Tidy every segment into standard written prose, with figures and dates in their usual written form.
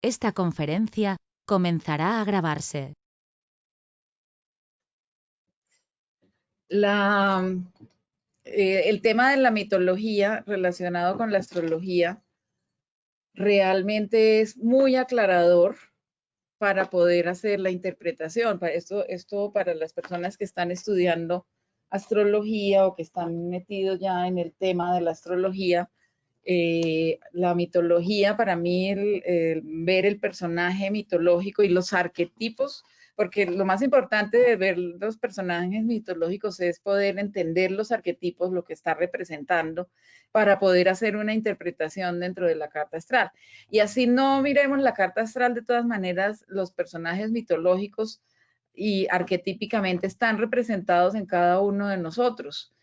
Esta conferencia comenzará a grabarse. El tema de la mitología relacionado con la astrología realmente es muy aclarador para poder hacer la interpretación. Esto para las personas que están estudiando astrología o que están metidos ya en el tema de la astrología. La mitología, para mí, el ver el personaje mitológico y los arquetipos, porque lo más importante de ver los personajes mitológicos es poder entender los arquetipos, lo que está representando, para poder hacer una interpretación dentro de la carta astral. Y así no miremos la carta astral, de todas maneras, los personajes mitológicos y arquetípicamente están representados en cada uno de nosotros.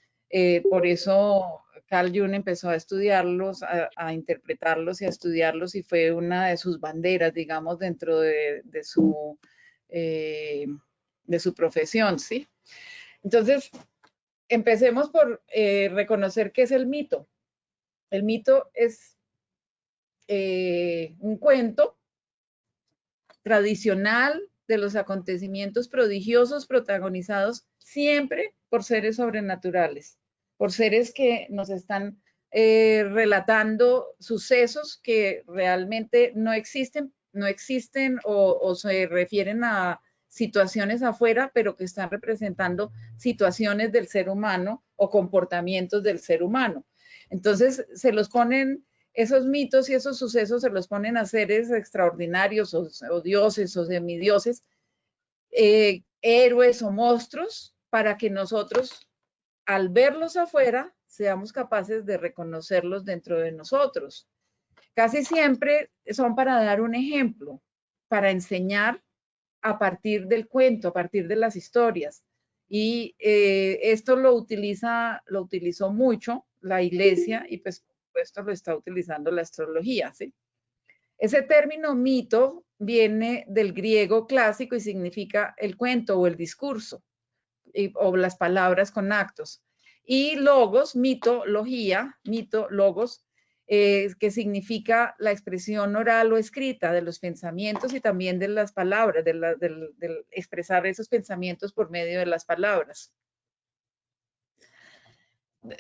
Por eso Carl Jung empezó a estudiarlos, a interpretarlos y a estudiarlos, y fue una de sus banderas, digamos, dentro de su profesión, ¿sí? Entonces, empecemos por reconocer qué es el mito. El mito es un cuento tradicional de los acontecimientos prodigiosos protagonizados siempre por seres sobrenaturales, por seres que nos están relatando sucesos que realmente no existen o se refieren a situaciones afuera, pero que están representando situaciones del ser humano o comportamientos del ser humano. Entonces, se los ponen esos mitos y esos sucesos, se los ponen a seres extraordinarios o dioses o semidioses, héroes o monstruos, para que nosotros, al verlos afuera, seamos capaces de reconocerlos dentro de nosotros. Casi siempre son para dar un ejemplo, para enseñar a partir del cuento, a partir de las historias. Y esto lo utilizó mucho la iglesia, y pues esto lo está utilizando la astrología, ¿sí? Ese término mito viene del griego clásico y significa el cuento o el discurso, o las palabras con actos. Y logos, mitología, mito, logos, que significa la expresión oral o escrita de los pensamientos y también de las palabras, de expresar esos pensamientos por medio de las palabras.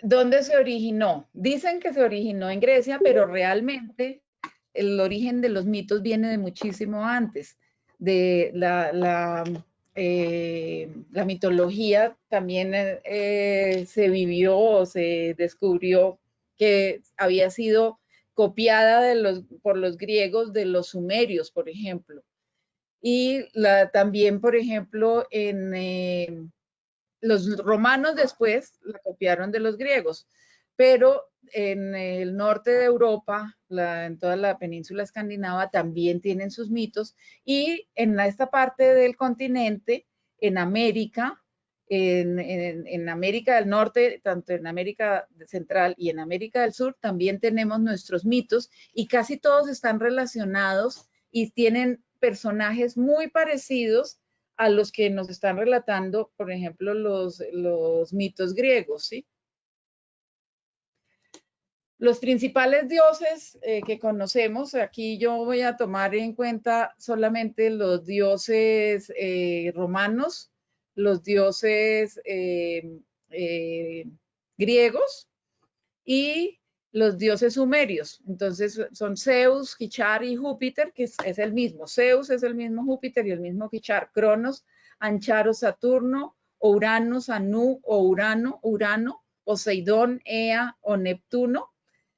¿Dónde se originó? Dicen que se originó en Grecia, pero realmente el origen de los mitos viene de muchísimo antes. De la mitología también se vivió o se descubrió que había sido copiada por los griegos de los sumerios, por ejemplo. Y también, por ejemplo, los romanos después la copiaron de los griegos, pero en el norte de Europa, en toda la península escandinava, también tienen sus mitos, y en esta parte del continente, en América, en América del Norte, tanto en América Central y en América del Sur, también tenemos nuestros mitos, y casi todos están relacionados y tienen personajes muy parecidos a los que nos están relatando, por ejemplo, los mitos griegos, ¿sí? Los principales dioses que conocemos, aquí yo voy a tomar en cuenta solamente los dioses romanos, los dioses griegos y los dioses sumerios. Entonces son Zeus, Kichar y Júpiter, que es el mismo. Zeus es el mismo Júpiter y el mismo Kichar. Cronos, Ancharos, Saturno, Uranus, Anu o Urano, Poseidón, Ea o Neptuno,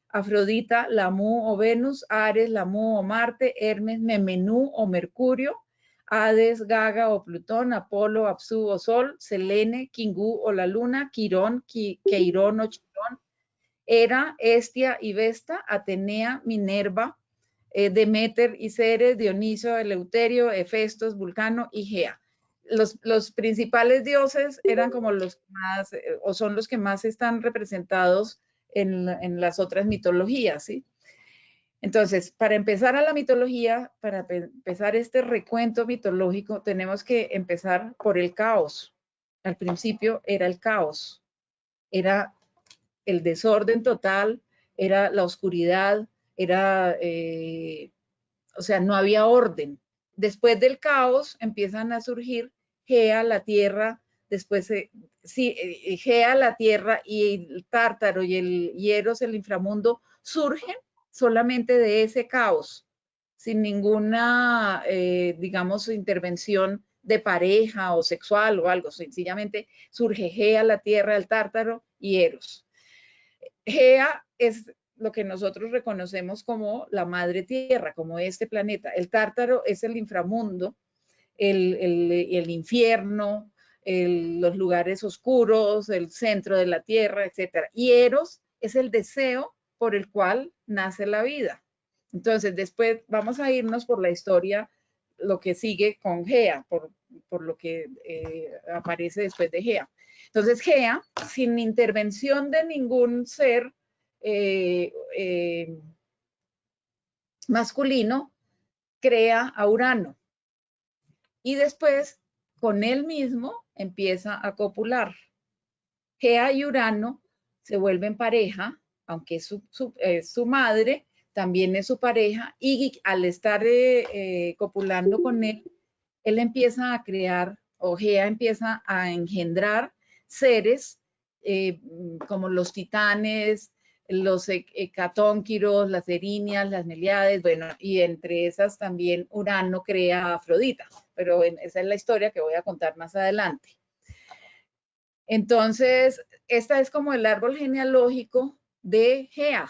Afrodita, Lamú o Venus, Ares, Lamú o Marte, Hermes, Memenú o Mercurio, Hades, Gaga o Plutón, Apolo, Apsu o Sol, Selene, Kingu o la Luna, Quirón, Queirón o Chirón, Hera, Hestia y Vesta, Atenea, Minerva, Demeter y Ceres, Dioniso, Eleuterio, Hefestos, Vulcano y Gea. Los principales dioses eran como los más, o son los que más están representados en las otras mitologías, ¿sí? Entonces, para empezar a la mitología, para empezar este recuento mitológico, tenemos que empezar por el caos. Al principio era el caos, era el desorden total, era la oscuridad, era o sea, no había orden. Después del caos empiezan a surgir Gea, la tierra, después Gea, la tierra, y el Tártaro y el Hieros, el inframundo, surgen solamente de ese caos, sin ninguna, digamos, intervención de pareja o sexual o algo. Sencillamente surge Gea, la tierra, el Tártaro y Eros. Gea es lo que nosotros reconocemos como la madre tierra, como este planeta. El Tártaro es el inframundo, el infierno, los lugares oscuros, el centro de la tierra, etc. Y Eros es el deseo por el cual nace la vida. Entonces, después vamos a irnos por la historia, lo que sigue con Gea, por lo que aparece después de Gea. Entonces, Gea, sin intervención de ningún ser masculino, crea a Urano. Y después, con él mismo, empieza a copular. Gea y Urano se vuelven pareja, aunque es su madre, también es su pareja, y al estar copulando con él empieza a crear, o Gea empieza a engendrar seres como los titanes, los hecatónquiros, las erinias, las meliades, bueno, y entre esas también Urano crea a Afrodita, pero esa es la historia que voy a contar más adelante. Entonces, esta es como el árbol genealógico de Gea.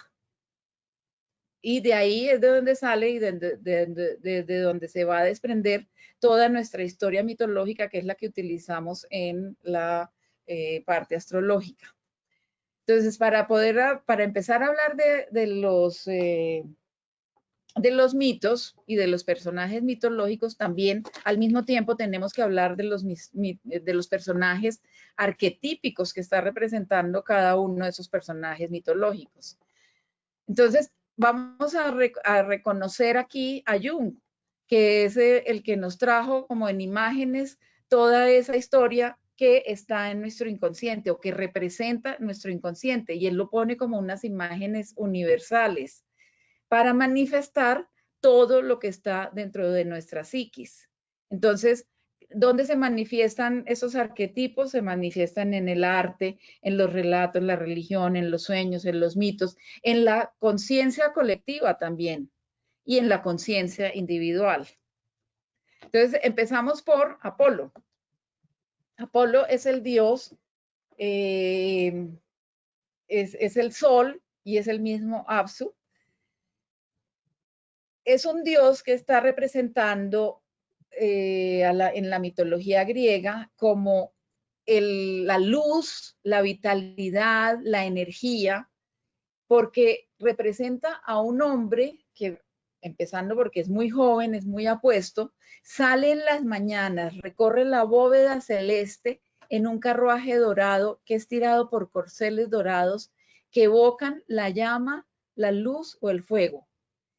Y de ahí es de donde sale y de donde se va a desprender toda nuestra historia mitológica, que es la que utilizamos en la parte astrológica. Entonces, para empezar a hablar de los mitos y de los personajes mitológicos, también al mismo tiempo tenemos que hablar de los personajes arquetípicos que está representando cada uno de esos personajes mitológicos. Entonces, vamos a reconocer aquí a Jung, que es el que nos trajo como en imágenes toda esa historia que está en nuestro inconsciente o que representa nuestro inconsciente, y él lo pone como unas imágenes universales para manifestar todo lo que está dentro de nuestra psiquis. Entonces, ¿dónde se manifiestan esos arquetipos? Se manifiestan en el arte, en los relatos, en la religión, en los sueños, en los mitos, en la conciencia colectiva también y en la conciencia individual. Entonces, empezamos por Apolo. Apolo es el dios, es el sol y es el mismo Apsu. Es un dios que está representando en la mitología griega como la luz, la vitalidad, la energía, porque representa a un hombre que, empezando porque es muy joven, es muy apuesto, sale en las mañanas, recorre la bóveda celeste en un carruaje dorado que es tirado por corceles dorados que evocan la llama, la luz o el fuego.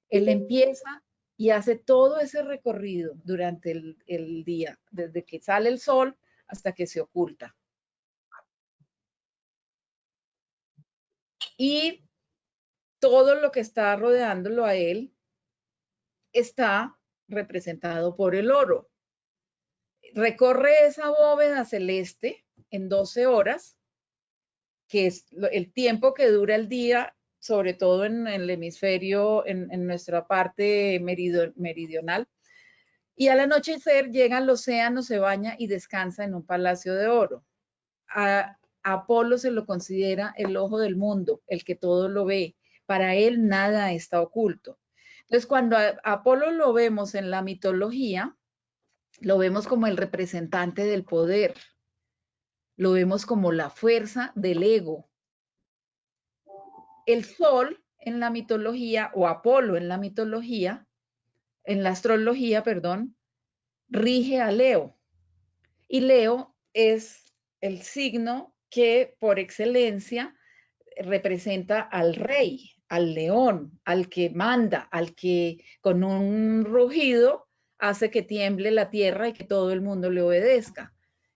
Él empieza y hace todo ese recorrido durante el día, desde que sale el sol hasta que se oculta. Y todo lo que está rodeándolo a él está representado por el oro. Recorre esa bóveda celeste en 12 horas, que es el tiempo que dura el día, sobre todo en el hemisferio, en nuestra parte meridional. Y al anochecer llega al océano, se baña y descansa en un palacio de oro. A Apolo se lo considera el ojo del mundo, el que todo lo ve. Para él nada está oculto. Entonces, cuando a Apolo lo vemos en la mitología, lo vemos como el representante del poder, lo vemos como la fuerza del ego. El sol en la mitología, o Apolo en la mitología, en la astrología, perdón, rige a Leo. Y Leo es el signo que por excelencia representa al rey, al león, al que manda, al que con un rugido hace que tiemble la tierra y que todo el mundo le obedezca.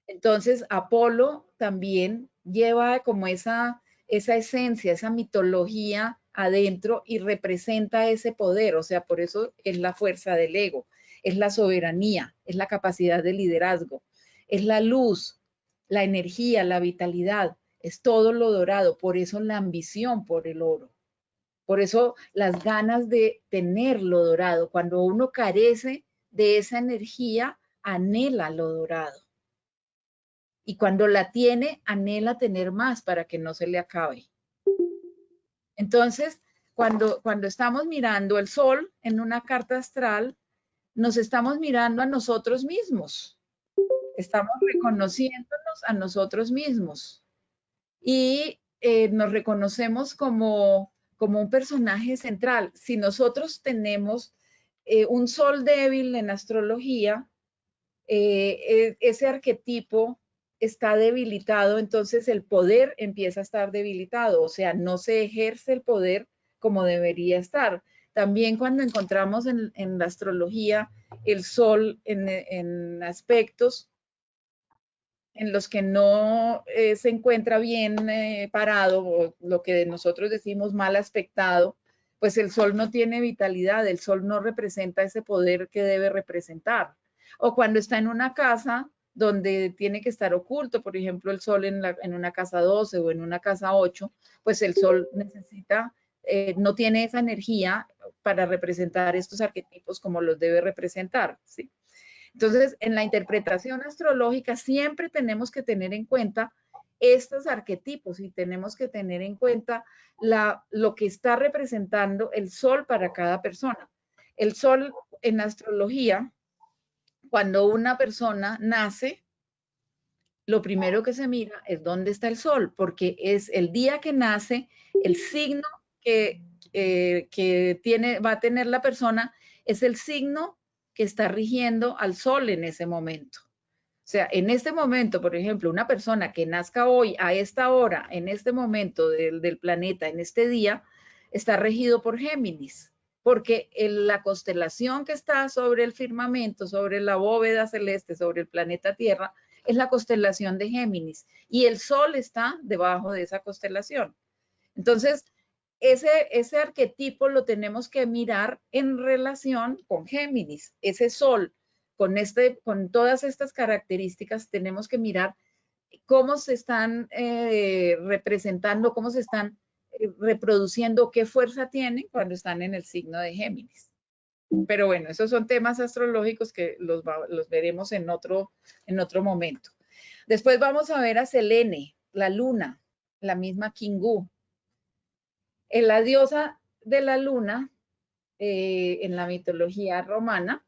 Entonces, Apolo también lleva como esa esencia, esa mitología adentro y representa ese poder, o sea, por eso es la fuerza del ego, es la soberanía, es la capacidad de liderazgo, es la luz, la energía, la vitalidad, es todo lo dorado, por eso la ambición por el oro, por eso las ganas de tener lo dorado, cuando uno carece de esa energía, anhela lo dorado. Y cuando la tiene, anhela tener más para que no se le acabe. Entonces, cuando estamos mirando el sol en una carta astral, nos estamos mirando a nosotros mismos. Estamos reconociéndonos a nosotros mismos. Y nos reconocemos como un personaje central. Si nosotros tenemos un sol débil en astrología, ese arquetipo está debilitado, entonces el poder empieza a estar debilitado, o sea, no se ejerce el poder como debería estar. También cuando encontramos en la astrología el sol en aspectos en los que no se encuentra bien parado, o lo que nosotros decimos mal aspectado, pues el sol no tiene vitalidad, el sol no representa ese poder que debe representar. O cuando está en una casa donde tiene que estar oculto, por ejemplo, el sol en una casa 12 o en una casa 8, pues el sol necesita, no tiene esa energía para representar estos arquetipos como los debe representar, ¿sí? Entonces, en la interpretación astrológica siempre tenemos que tener en cuenta estos arquetipos y tenemos que tener en cuenta lo que está representando el sol para cada persona. El sol en astrología, cuando una persona nace, lo primero que se mira es dónde está el sol, porque es el día que nace, el signo que va a tener la persona es el signo que está rigiendo al sol en ese momento. O sea, en este momento, por ejemplo, una persona que nazca hoy, a esta hora, en este momento del planeta, en este día, está regido por Géminis, porque la constelación que está sobre el firmamento, sobre la bóveda celeste, sobre el planeta Tierra, es la constelación de Géminis y el Sol está debajo de esa constelación. Entonces, ese arquetipo lo tenemos que mirar en relación con Géminis, ese Sol, con todas estas características, tenemos que mirar cómo se están representando, cómo se están reproduciendo, qué fuerza tienen cuando están en el signo de Géminis. Pero bueno, esos son temas astrológicos que los veremos en otro momento. Después vamos a ver a Selene, la luna, la misma Kingu. La diosa de la luna en la mitología romana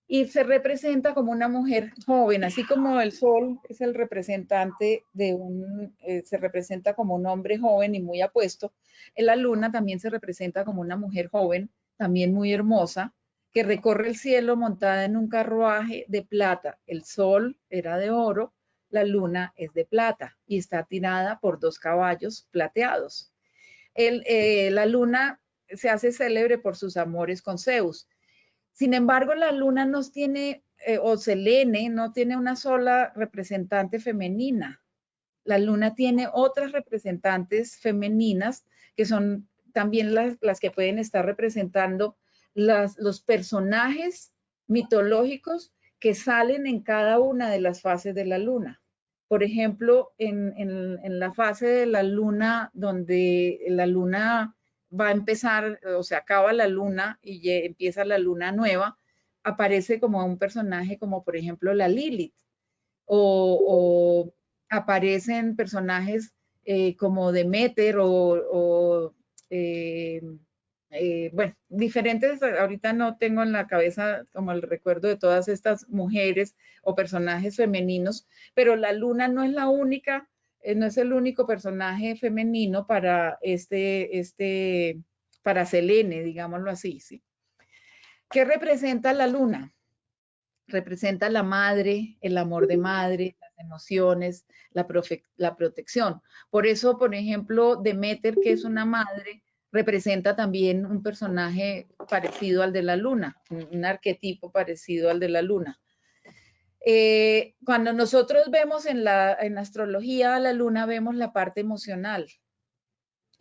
y se representa como una mujer joven, así como el sol es el representante se representa como un hombre joven y muy apuesto, la luna también se representa como una mujer joven, también muy hermosa, que recorre el cielo montada en un carruaje de plata. El sol era de oro, la luna es de plata y está tirada por 2 caballos plateados. La luna se hace célebre por sus amores con Zeus. Sin embargo, la luna no tiene, o Selene, no tiene una sola representante femenina. La luna tiene otras representantes femeninas que son también las que pueden estar representando los personajes mitológicos que salen en cada una de las fases de la luna. Por ejemplo, en la fase de la luna, donde la luna va a empezar, o se acaba la luna y empieza la luna nueva, aparece como un personaje como por ejemplo la Lilith, o aparecen personajes como Deméter bueno, diferentes, ahorita no tengo en la cabeza como el recuerdo de todas estas mujeres o personajes femeninos, pero la luna no es la única, no es el único personaje femenino para para Selene, digámoslo así, ¿sí? ¿Qué representa la luna? Representa la madre, el amor de madre, las emociones, la protección. Por eso, por ejemplo, Deméter, que es una madre, representa también un personaje parecido al de la luna, un arquetipo parecido al de la luna. Cuando nosotros vemos en astrología a la luna, vemos la parte emocional.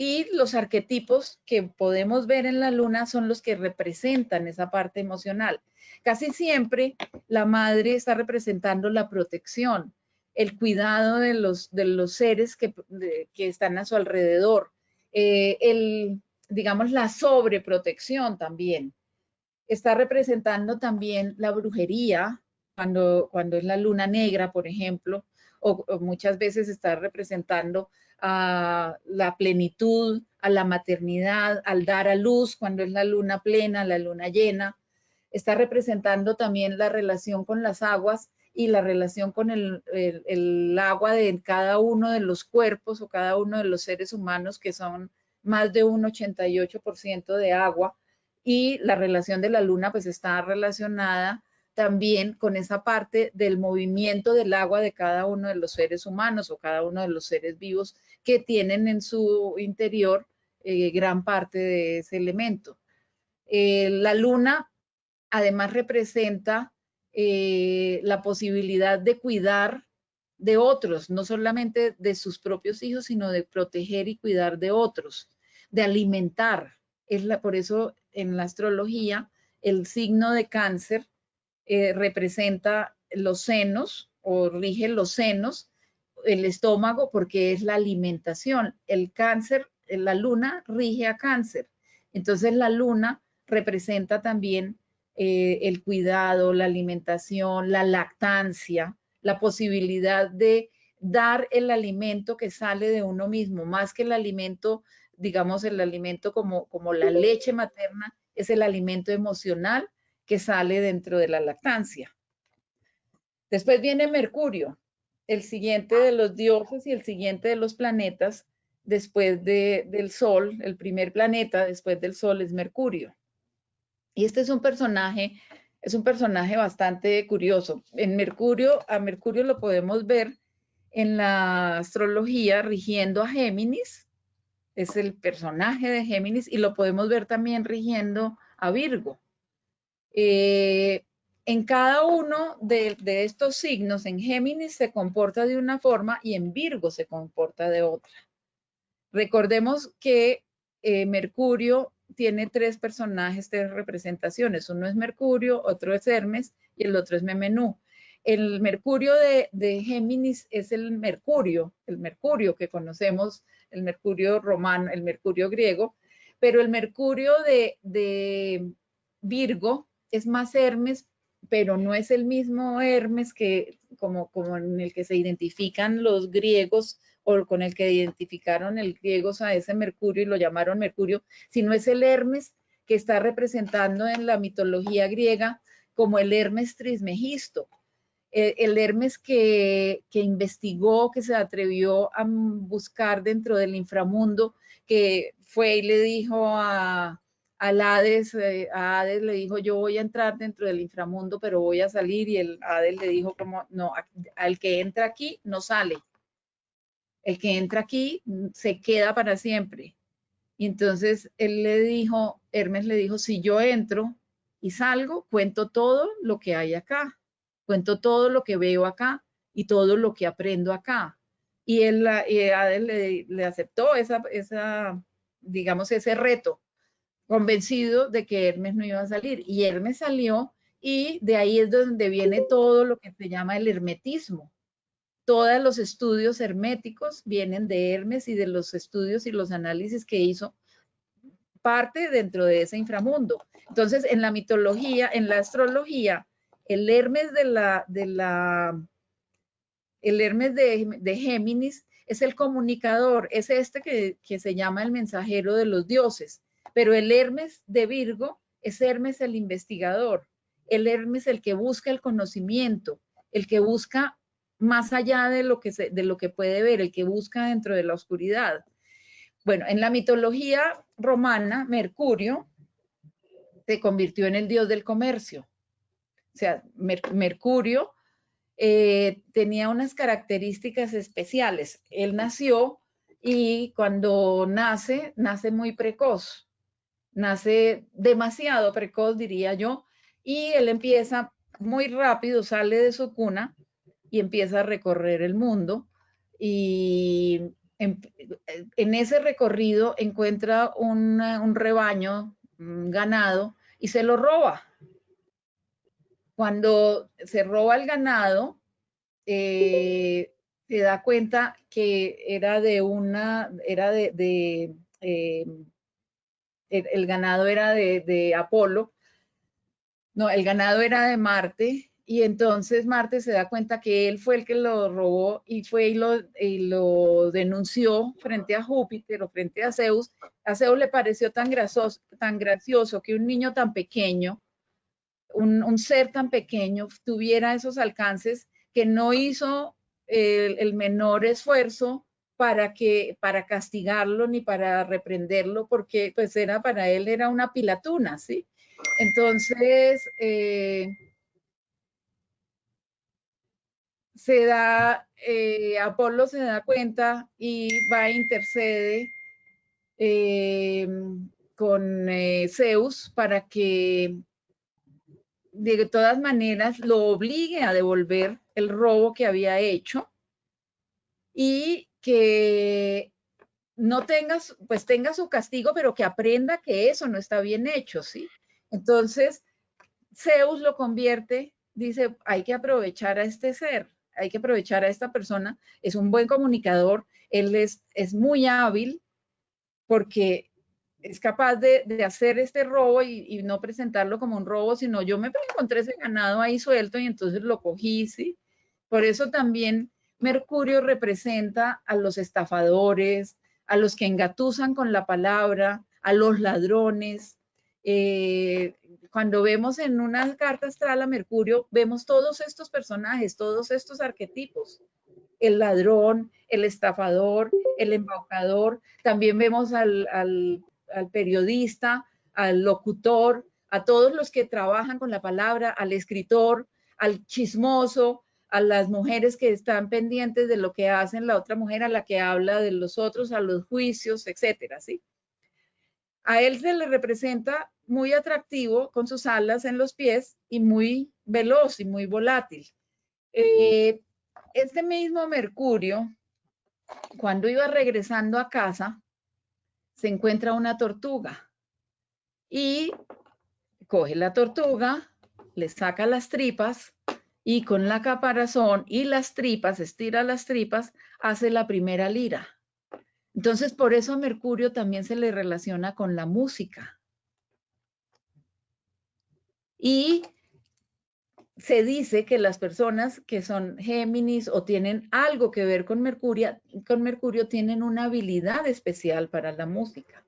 Y los arquetipos que podemos ver en la luna son los que representan esa parte emocional. Casi siempre la madre está representando la protección, el cuidado de los seres que están a su alrededor, digamos, la sobreprotección también. Está representando también la brujería, cuando es la luna negra, por ejemplo, o muchas veces está representando a la plenitud, a la maternidad, al dar a luz, cuando es la luna plena, la luna llena. Está representando también la relación con las aguas y la relación con el agua de cada uno de los cuerpos o cada uno de los seres humanos, que son más de un 88% de agua, y la relación de la luna pues está relacionada también con esa parte del movimiento del agua de cada uno de los seres humanos o cada uno de los seres vivos que tienen en su interior gran parte de ese elemento. La luna además representa la posibilidad de cuidar de otros, no solamente de sus propios hijos, sino de proteger y cuidar de otros, de alimentar. Por eso en la astrología el signo de Cáncer representa los senos o rige los senos, el estómago, porque es la alimentación. El Cáncer, la luna rige a Cáncer. Entonces la luna representa también el cuidado, la alimentación, la lactancia, la posibilidad de dar el alimento que sale de uno mismo, más que el alimento, digamos, el alimento como la leche materna, es el alimento emocional que sale dentro de la lactancia. Después viene Mercurio, el siguiente de los dioses y el siguiente de los planetas, después del Sol. El primer planeta después del Sol es Mercurio. Y este es un personaje bastante curioso. A Mercurio lo podemos ver en la astrología rigiendo a Géminis, es el personaje de Géminis, y lo podemos ver también rigiendo a Virgo. En cada uno de estos signos, en Géminis se comporta de una forma y en Virgo se comporta de otra. Recordemos que Mercurio tiene tres personajes, tres representaciones. Uno es Mercurio, otro es Hermes y el otro es Memenú. El Mercurio de Géminis es el Mercurio que conocemos, el Mercurio romano, el Mercurio griego, pero el Mercurio de Virgo es más Hermes, pero no es el mismo Hermes que como en el que se identifican los griegos o con el que identificaron el griegos a ese Mercurio y lo llamaron Mercurio, sino es el Hermes que está representando en la mitología griega como el Hermes Trismegisto, el Hermes que investigó, que se atrevió a buscar dentro del inframundo, que fue y le dijo a Hades le dijo, yo voy a entrar dentro del inframundo, pero voy a salir, y el Hades le dijo como, no, al que entra aquí no sale. El que entra aquí se queda para siempre. Y entonces Hermes le dijo, si yo entro y salgo, cuento todo lo que hay acá, cuento todo lo que veo acá y todo lo que aprendo acá. Y Hades le aceptó digamos, ese reto, convencido de que Hermes no iba a salir. Y Hermes salió, y de ahí es donde viene todo lo que se llama el hermetismo. Todos los estudios herméticos vienen de Hermes y de los estudios y los análisis que hizo parte dentro de ese inframundo. Entonces, en la mitología, en la astrología, el Hermes de Géminis es el comunicador, es que se llama el mensajero de los dioses, pero el Hermes de Virgo es Hermes el investigador, el Hermes el que busca el conocimiento, el que busca más allá de lo que puede ver, el que busca dentro de la oscuridad. Bueno, en la mitología romana, Mercurio se convirtió en el dios del comercio. O sea, Mercurio tenía unas características especiales. Él nació, y cuando nace muy precoz, nace demasiado precoz, diría yo, y él empieza muy rápido, sale de su cuna y empieza a recorrer el mundo, y en ese recorrido encuentra un rebaño, un ganado, y se lo roba. Cuando se roba el ganado, se da cuenta que era el ganado era de Apolo, no, el ganado era de Marte, y entonces Marte se da cuenta que él fue el que lo robó y fue y lo denunció frente a Júpiter o frente a Zeus. A Zeus le pareció tan gracioso que un niño tan pequeño, un ser tan pequeño, tuviera esos alcances, que no hizo el menor esfuerzo para castigarlo ni para reprenderlo, porque pues para él era una pilatuna, ¿sí? Entonces, Apolo se da cuenta y va a intercede eh, con Zeus para que de todas maneras lo obligue a devolver el robo que había hecho y que no tenga, pues tenga su castigo, pero que aprenda que eso no está bien hecho, ¿sí? Entonces, Zeus lo convierte, dice, hay que aprovechar a este ser, hay que aprovechar a esta persona, es un buen comunicador, él es muy hábil porque es capaz de hacer este robo y no presentarlo como un robo, sino yo me encontré ese ganado ahí suelto y entonces lo cogí, ¿sí? Por eso también Mercurio representa a los estafadores, a los que engatusan con la palabra, a los ladrones. Cuando vemos en una carta astral a Mercurio, vemos todos estos personajes, todos estos arquetipos. El ladrón, el estafador, el embaucador. También vemos al periodista, al locutor, a todos los que trabajan con la palabra, al escritor, al chismoso, a las mujeres que están pendientes de lo que hacen la otra mujer, a la que habla de los otros, a los juicios, etcétera, ¿sí? A él se le representa muy atractivo con sus alas en los pies y muy veloz y muy volátil. Este mismo Mercurio, cuando iba regresando a casa, se encuentra una tortuga y coge la tortuga, le saca las tripas y con la caparazón y las tripas, estira las tripas, hace la primera lira. Entonces, por eso a Mercurio también se le relaciona con la música. Y se dice que las personas que son Géminis o tienen algo que ver con Mercurio tienen una habilidad especial para la música.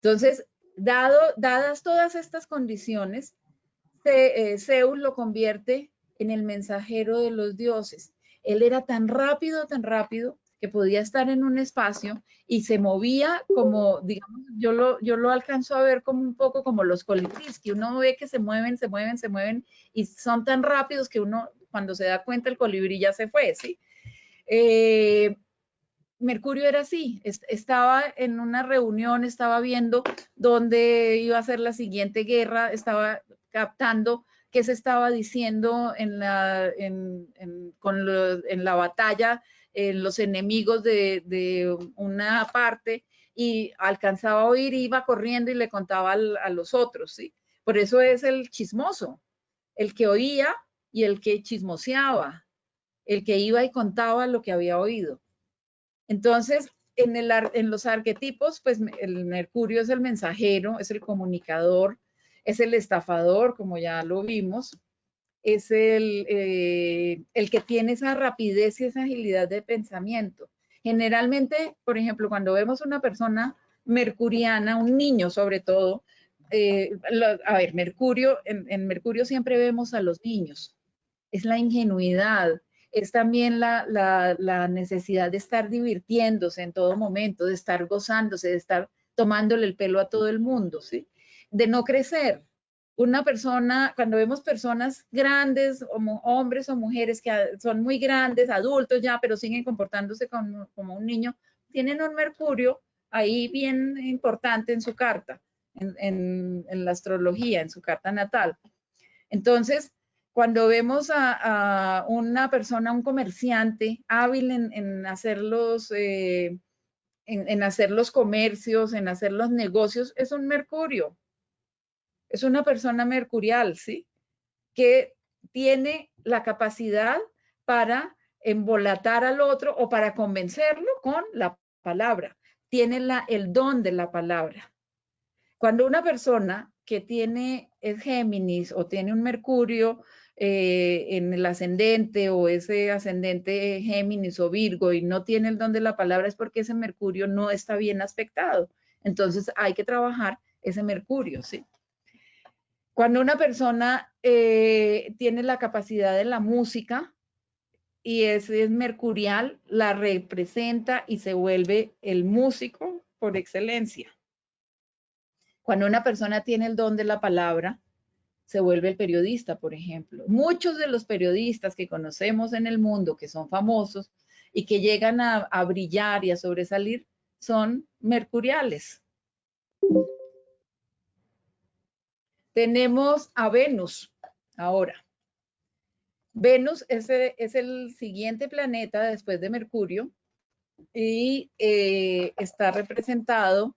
Entonces, dadas todas estas condiciones, Zeus lo convierte en el mensajero de los dioses. Él era tan rápido, que podía estar en un espacio y se movía como, digamos, yo lo alcanzo a ver como un poco como los colibríes, que uno ve que se mueven y son tan rápidos que uno, cuando se da cuenta, el colibrí ya se fue, ¿sí? Mercurio era así, estaba en una reunión, estaba viendo dónde iba a ser la siguiente guerra, estaba captando qué se estaba diciendo en la batalla, los enemigos de una parte, y alcanzaba a oír, iba corriendo y le contaba a los otros, ¿sí? Por eso es el chismoso, el que oía y el que chismoseaba, el que iba y contaba lo que había oído. Entonces, en los arquetipos, pues el Mercurio es el mensajero, es el comunicador, es el estafador, como ya lo vimos, es el que tiene esa rapidez y esa agilidad de pensamiento. Generalmente, por ejemplo, cuando vemos una persona mercuriana, un niño sobre todo, a ver, en Mercurio siempre vemos a los niños, es la ingenuidad, es también la necesidad de estar divirtiéndose en todo momento, de estar gozándose, de estar tomándole el pelo a todo el mundo, ¿sí? De no crecer. Una persona, cuando vemos personas grandes, hombres o mujeres que son muy grandes, adultos ya, pero siguen comportándose como un niño, tienen un Mercurio ahí bien importante en su carta, en la astrología, en su carta natal. Entonces, Cuando vemos a una persona, un comerciante hábil en hacer en hacer los comercios, en hacer los negocios, es un Mercurio, es una persona mercurial, ¿sí? Que tiene la capacidad para embolatar al otro o para convencerlo con la palabra. Tiene el don de la palabra. Cuando una persona que es Géminis o tiene un Mercurio en el ascendente o ese ascendente Géminis o Virgo y no tiene el don de la palabra es porque ese Mercurio no está bien aspectado. Entonces hay que trabajar ese Mercurio, ¿sí? Cuando una persona tiene la capacidad de la música y es mercurial, la representa y se vuelve el músico por excelencia. Cuando una persona tiene el don de la palabra, se vuelve el periodista, por ejemplo. Muchos de los periodistas que conocemos en el mundo, que son famosos y que llegan a brillar y a sobresalir, son mercuriales. Tenemos a Venus ahora. Venus es el siguiente planeta después de Mercurio y está representado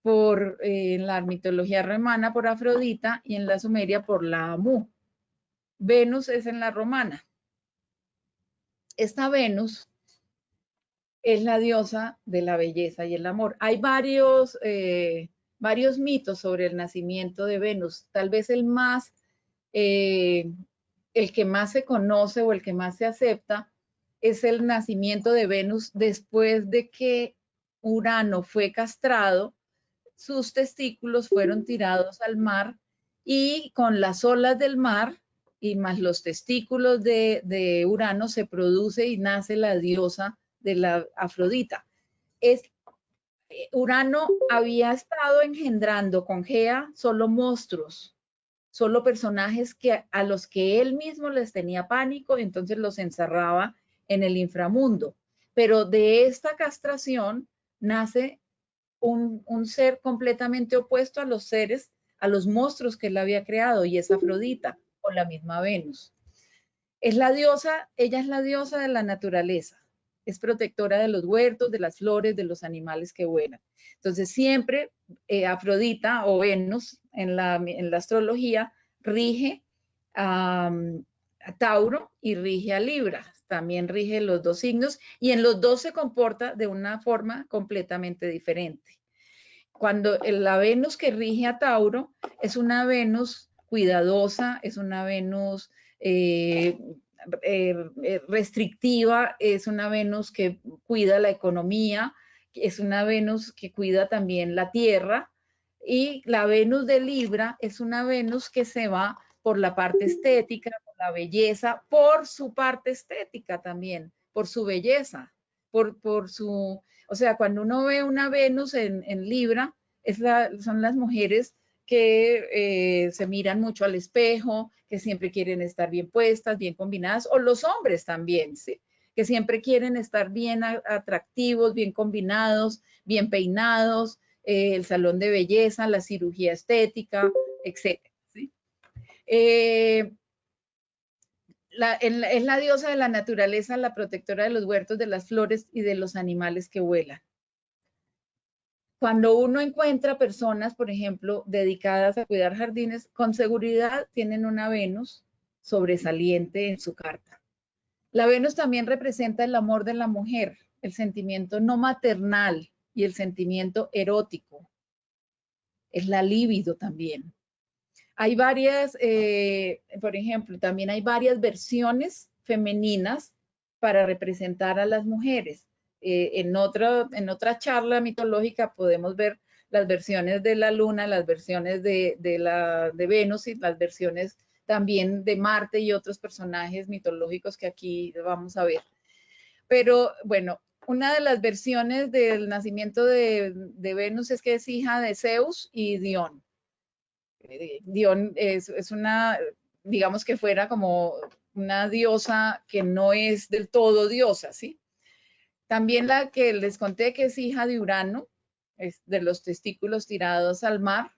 en la mitología romana por Afrodita y en la sumeria por la Amu. Venus es en la romana. Esta Venus es la diosa de la belleza y el amor. Hay varios mitos sobre el nacimiento de Venus. Tal vez el que más se conoce o el que más se acepta es el nacimiento de Venus después de que Urano fue castrado, sus testículos fueron tirados al mar y con las olas del mar y más los testículos de Urano se produce y nace la diosa de la Afrodita. Urano había estado engendrando con Gea solo monstruos, solo personajes a los que él mismo les tenía pánico, entonces los encerraba en el inframundo. Pero de esta castración nace un ser completamente opuesto a los monstruos que él había creado, y es Afrodita, o la misma Venus. Ella es la diosa de la naturaleza, es protectora de los huertos, de las flores, de los animales que vuelan. Entonces siempre Afrodita o Venus en la astrología rige a Tauro y rige a Libra, también rige los dos signos y en los dos se comporta de una forma completamente diferente. Cuando la Venus que rige a Tauro es una Venus cuidadosa, es una Venus restrictiva, es una Venus que cuida la economía, es una Venus que cuida también la tierra, y la Venus de Libra es una Venus que se va por la parte estética, por la belleza, por su parte estética también, por su belleza, por su... O sea, cuando uno ve una Venus en Libra, son las mujeres que se miran mucho al espejo, que siempre quieren estar bien puestas, bien combinadas, o los hombres también, ¿sí? Que siempre quieren estar bien atractivos, bien combinados, bien peinados, el salón de belleza, la cirugía estética, etc. ¿Sí? Es la diosa de la naturaleza, la protectora de los huertos, de las flores y de los animales que vuelan. Cuando uno encuentra personas, por ejemplo, dedicadas a cuidar jardines, con seguridad tienen una Venus sobresaliente en su carta. La Venus también representa el amor de la mujer, el sentimiento no maternal y el sentimiento erótico. Es la libido también. Hay varias, por ejemplo, también hay varias versiones femeninas para representar a las mujeres. En otra charla mitológica podemos ver las versiones de la luna, las versiones de Venus y las versiones también de Marte y otros personajes mitológicos que aquí vamos a ver. Pero bueno, una de las versiones del nacimiento de Venus es que es hija de Zeus y Dion. Dion es una, digamos que fuera como una diosa que no es del todo diosa, ¿sí? También la que les conté que es hija de Urano, es de los testículos tirados al mar,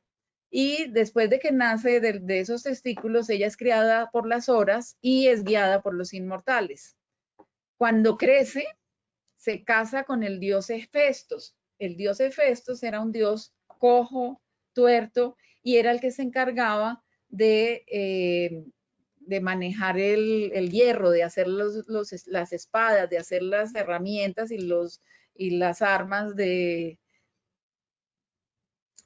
Y después de que nace de esos testículos, ella es criada por las horas y es guiada por los inmortales. Cuando crece, se casa con el dios Hefestos. El dios Hefestos era un dios cojo, tuerto, y era el que se encargaba de manejar el hierro, de hacer las espadas, de hacer las herramientas y las armas de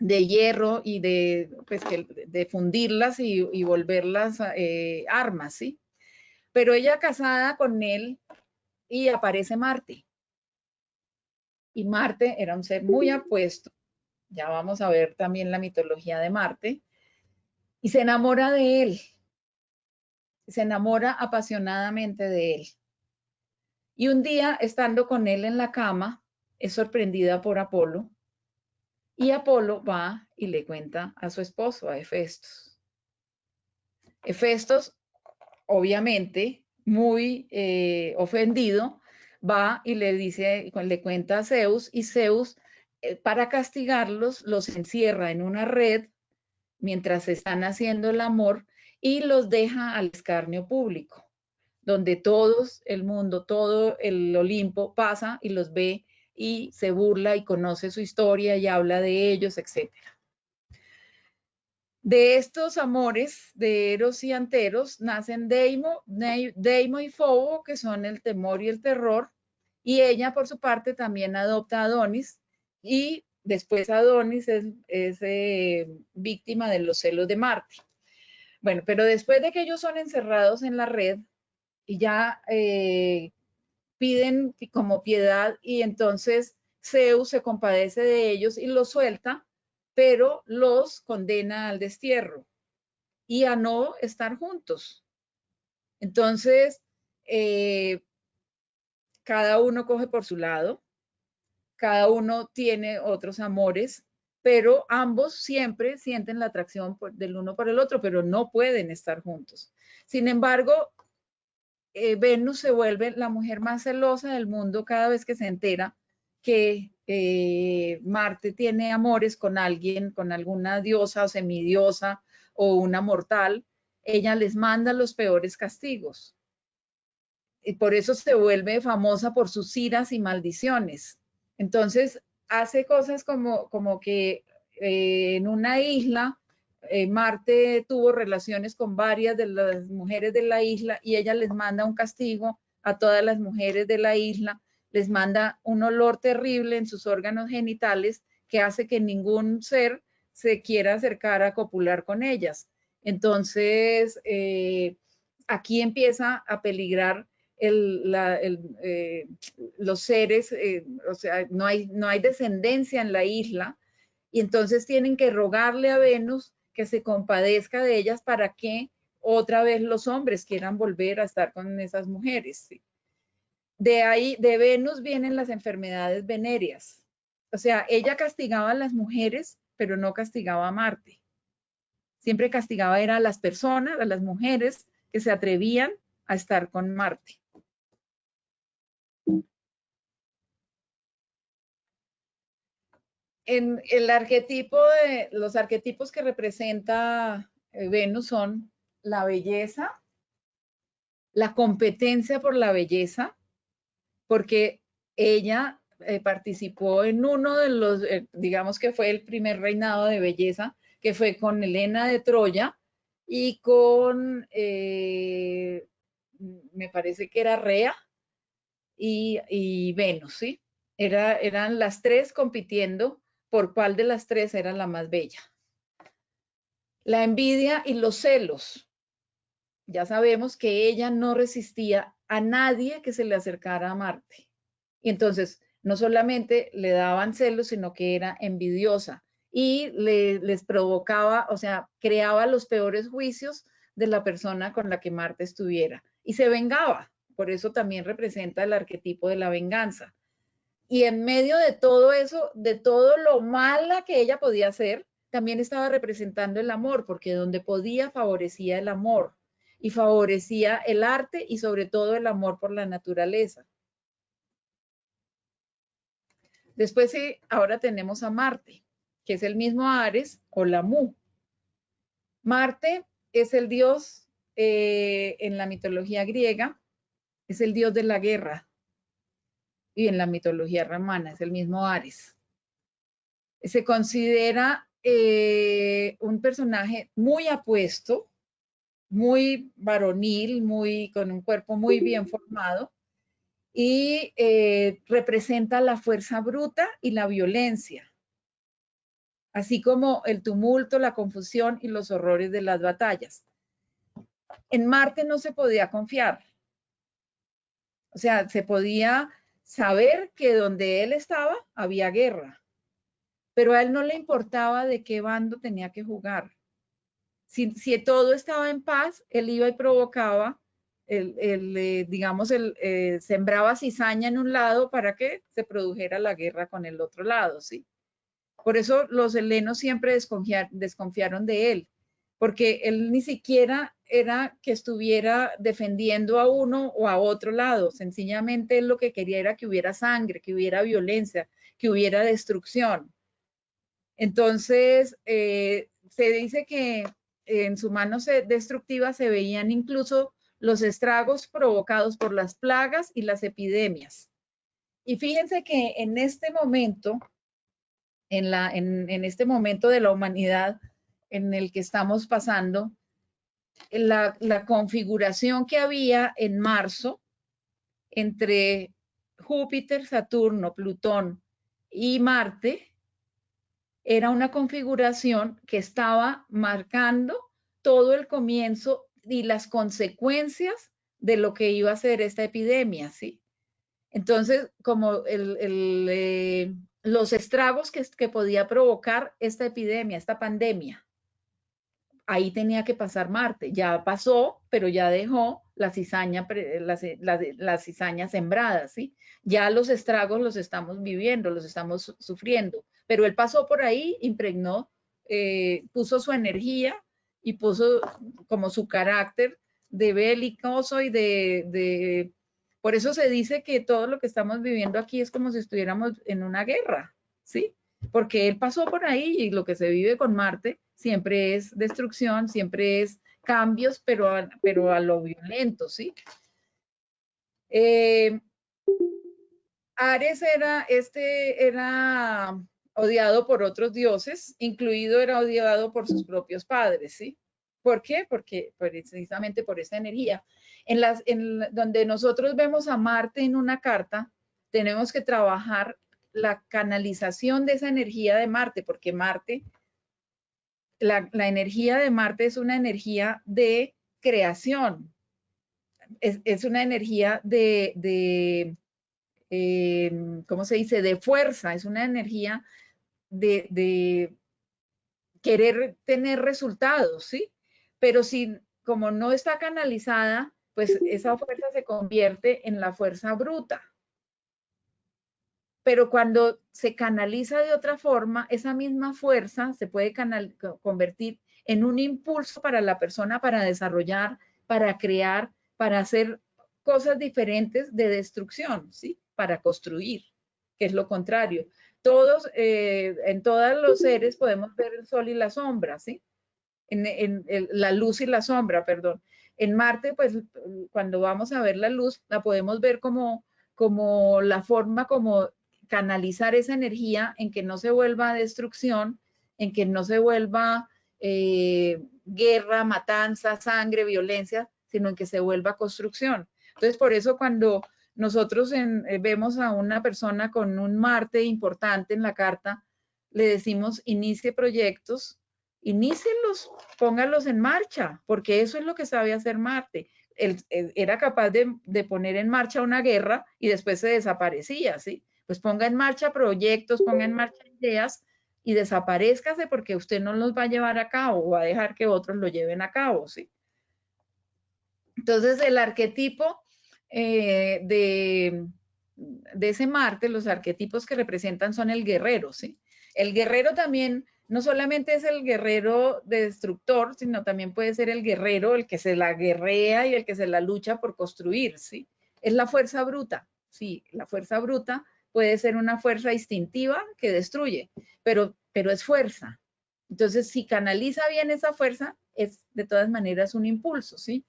hierro y de fundirlas y volverlas armas, ¿sí? Pero ella casada con él y aparece Marte. Y Marte era un ser muy apuesto, ya vamos a ver también la mitología de Marte, y se enamora de él, se enamora apasionadamente de él. Y un día, estando con él en la cama, es sorprendida por Apolo, y Apolo va y le cuenta a su esposo, a Hefestos. Hefestos, obviamente, muy ofendido, va y le cuenta a Zeus, y Zeus, para castigarlos, los encierra en una red mientras están haciendo el amor y los deja al escarnio público, donde todos el mundo, todo el Olimpo pasa y los ve y se burla y conoce su historia y habla de ellos, etc. De estos amores de Eros y Anteros nacen Deimo y Fobo, que son el temor y el terror, y ella por su parte también adopta a Adonis, y después Adonis es víctima de los celos de Marte. Bueno, pero después de que ellos son encerrados en la red y ya piden como piedad, y entonces Zeus se compadece de ellos y los suelta, pero los condena al destierro y a no estar juntos. Entonces, cada uno coge por su lado, cada uno tiene otros amores, pero ambos siempre sienten la atracción del uno por el otro, pero no pueden estar juntos. Sin embargo, Venus se vuelve la mujer más celosa del mundo cada vez que se entera que Marte tiene amores con alguien, con alguna diosa o semidiosa o una mortal. Ella les manda los peores castigos. Y por eso se vuelve famosa por sus iras y maldiciones. Entonces, hace cosas como que en una isla, Marte tuvo relaciones con varias de las mujeres de la isla y ella les manda un castigo a todas las mujeres de la isla, les manda un olor terrible en sus órganos genitales que hace que ningún ser se quiera acercar a copular con ellas. Entonces, aquí empieza a peligrar los seres, o sea, no hay descendencia en la isla, y entonces tienen que rogarle a Venus que se compadezca de ellas para que otra vez los hombres quieran volver a estar con esas mujeres. ¿Sí? De ahí, de Venus vienen las enfermedades venéreas. O sea, ella castigaba a las mujeres, pero no castigaba a Marte. Siempre castigaba era a las personas, a las mujeres que se atrevían a estar con Marte. En el arquetipo los arquetipos que representa Venus son la belleza, la competencia por la belleza, porque ella participó en uno de los, digamos que fue el primer reinado de belleza, que fue con Helena de Troya y con, me parece que era Rea y Venus, ¿sí? Eran las tres compitiendo por cuál de las tres era la más bella. La envidia y los celos. Ya sabemos que ella no resistía a nadie que se le acercara a Marte. Y entonces, no solamente le daban celos, sino que era envidiosa y les provocaba, o sea, creaba los peores juicios de la persona con la que Marte estuviera. Y se vengaba. Por eso también representa el arquetipo de la venganza. Y en medio de todo eso, de todo lo mala que ella podía hacer, también estaba representando el amor, porque donde podía favorecía el amor y favorecía el arte y sobre todo el amor por la naturaleza. Después sí, ahora tenemos a Marte, que es el mismo Ares o la Mu. Marte es el dios en la mitología griega, es el dios de la guerra, y en la mitología romana es el mismo Ares. Se considera un personaje muy apuesto, muy varonil, con un cuerpo muy bien formado, y representa la fuerza bruta y la violencia, así como el tumulto, la confusión y los horrores de las batallas. En Marte no se podía confiar, o sea, se podía saber que donde él estaba había guerra, pero a él no le importaba de qué bando tenía que jugar. Si todo estaba en paz, él iba y provocaba, digamos, sembraba cizaña en un lado para que se produjera la guerra con el otro lado, ¿sí? Por eso los helenos siempre desconfiaron de él, porque él ni siquiera era que estuviera defendiendo a uno o a otro lado, sencillamente él lo que quería era que hubiera sangre, que hubiera violencia, que hubiera destrucción. Entonces, se dice que en su mano destructiva se veían incluso los estragos provocados por las plagas y las epidemias. Y fíjense que en este momento, en este momento de la humanidad en el que estamos pasando, la configuración que había en marzo entre Júpiter, Saturno, Plutón y Marte, era una configuración que estaba marcando todo el comienzo y las consecuencias de lo que iba a ser esta epidemia, ¿sí? Entonces, como los estragos que podía provocar esta epidemia, esta pandemia, ahí tenía que pasar Marte. Ya pasó, pero ya dejó la cizaña, la cizaña sembrada, ¿sí? Ya los estragos los estamos viviendo, los estamos sufriendo, pero él pasó por ahí, impregnó, puso su energía y puso como su carácter de belicoso y por eso se dice que todo lo que estamos viviendo aquí es como si estuviéramos en una guerra, ¿sí? Porque él pasó por ahí y lo que se vive con Marte siempre es destrucción, siempre es cambios, pero a lo violento, ¿sí? Ares era odiado por otros dioses, incluido era odiado por sus propios padres, ¿sí? ¿Por qué? Porque precisamente por esa energía. Donde nosotros vemos a Marte en una carta, tenemos que trabajar la canalización de esa energía de Marte, porque Marte, la energía de Marte es una energía de creación, es una energía ¿cómo se dice? De fuerza, es una energía de querer tener resultados, ¿sí? Pero si, como no está canalizada, pues esa fuerza se convierte en la fuerza bruta. Pero cuando se canaliza de otra forma, esa misma fuerza se puede convertir en un impulso para la persona para desarrollar, para crear, para hacer cosas diferentes de destrucción, ¿sí? Para construir, que es lo contrario. Todos, en todos los seres podemos ver el sol y la sombra, ¿sí? La luz y la sombra, perdón. En Marte, pues cuando vamos a ver la luz, la podemos ver como la forma como canalizar esa energía en que no se vuelva destrucción, en que no se vuelva guerra, matanza, sangre, violencia, sino en que se vuelva construcción. Entonces, por eso cuando nosotros vemos a una persona con un Marte importante en la carta, le decimos inicie proyectos, inícienlos, póngalos en marcha, porque eso es lo que sabe hacer Marte. Él era capaz de poner en marcha una guerra y después se desaparecía, ¿sí? Pues ponga en marcha proyectos, ponga en marcha ideas y desaparezcase porque usted no los va a llevar a cabo o va a dejar que otros lo lleven a cabo, ¿sí? Entonces, el arquetipo de ese Marte, los arquetipos que representan son el guerrero, ¿sí? El guerrero también no solamente es el guerrero destructor, sino también puede ser el guerrero, el que se la guerrea y el que se la lucha por construir, ¿sí? Es la fuerza bruta, sí, la fuerza bruta puede ser una fuerza instintiva que destruye, pero es fuerza. Entonces, si canaliza bien esa fuerza, es de todas maneras un impulso, ¿sí?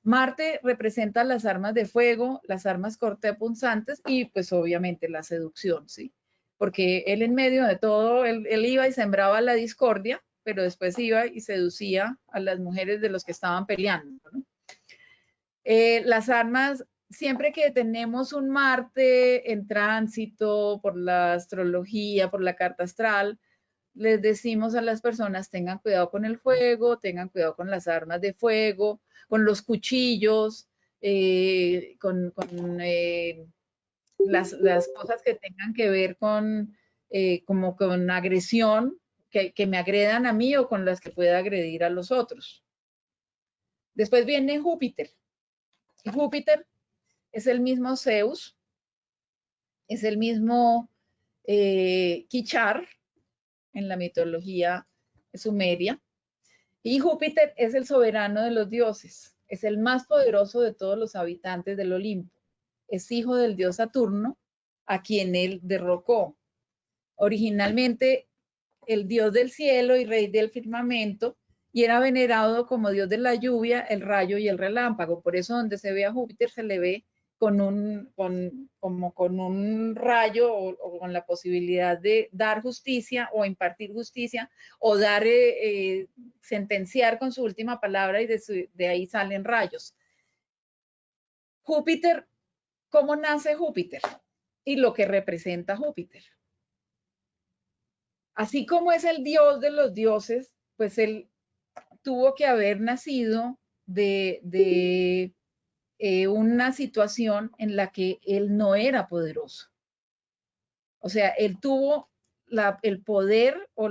Marte representa las armas de fuego, las armas cortopunzantes y pues obviamente la seducción, ¿sí? Porque él en medio de todo, él iba y sembraba la discordia, pero después iba y seducía a las mujeres de los que estaban peleando, ¿no? Las armas, siempre que tenemos un Marte en tránsito por la astrología, por la carta astral, les decimos a las personas tengan cuidado con el fuego, tengan cuidado con las armas de fuego, con los cuchillos, con las cosas que tengan que ver con, como con agresión, que me agredan a mí o con las que pueda agredir a los otros. Después viene Júpiter. Y Júpiter es el mismo Zeus, es el mismo Kichar en la mitología sumeria. Y Júpiter es el soberano de los dioses, es el más poderoso de todos los habitantes del Olimpo. Es hijo del dios Saturno, a quien él derrocó. Originalmente el dios del cielo y rey del firmamento, y era venerado como dios de la lluvia, el rayo y el relámpago. Por eso donde se ve a Júpiter se le ve como con un rayo o con la posibilidad de dar justicia o impartir justicia o dar, sentenciar con su última palabra y de ahí salen rayos. Júpiter, ¿cómo nace Júpiter? Y lo que representa Júpiter. Así como es el dios de los dioses, pues él tuvo que haber nacido de una situación en la que él no era poderoso. O sea, él tuvo el poder o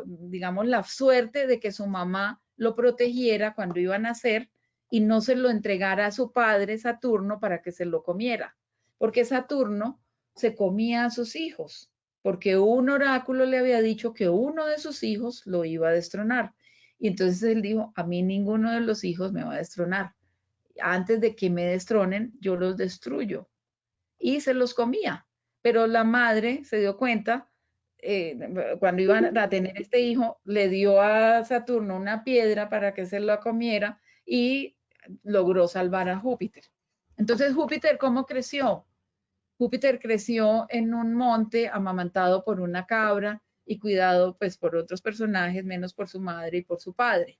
digamos, la suerte de que su mamá lo protegiera cuando iba a nacer y no se lo entregara a su padre Saturno para que se lo comiera, porque Saturno se comía a sus hijos, porque un oráculo le había dicho que uno de sus hijos lo iba a destronar. Y entonces él dijo, a mí ninguno de los hijos me va a destronar. Antes de que me destronen, yo los destruyo. Y se los comía. Pero la madre se dio cuenta, cuando iban a tener este hijo, le dio a Saturno una piedra para que se la comiera y logró salvar a Júpiter. Entonces, Júpiter, ¿cómo creció? Júpiter creció en un monte amamantado por una cabra y cuidado pues por otros personajes, menos por su madre y por su padre.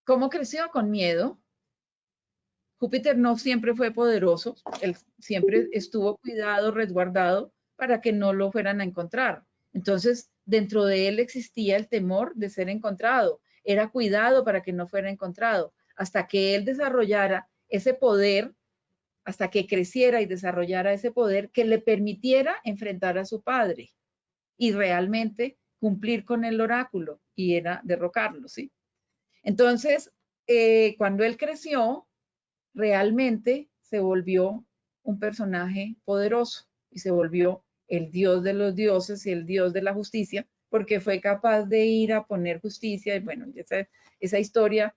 ¿Cómo creció? Con miedo. Júpiter no siempre fue poderoso, él siempre estuvo cuidado, resguardado para que no lo fueran a encontrar. Entonces, dentro de él existía el temor de ser encontrado, era cuidado para que no fuera encontrado, hasta que él desarrollara ese poder, hasta que creciera y desarrollara ese poder que le permitiera enfrentar a su padre y realmente cumplir con el oráculo, y era derrocarlo, ¿sí? Entonces, cuando él creció, realmente se volvió un personaje poderoso y se volvió el dios de los dioses y el dios de la justicia, porque fue capaz de ir a poner justicia. Y bueno, esa historia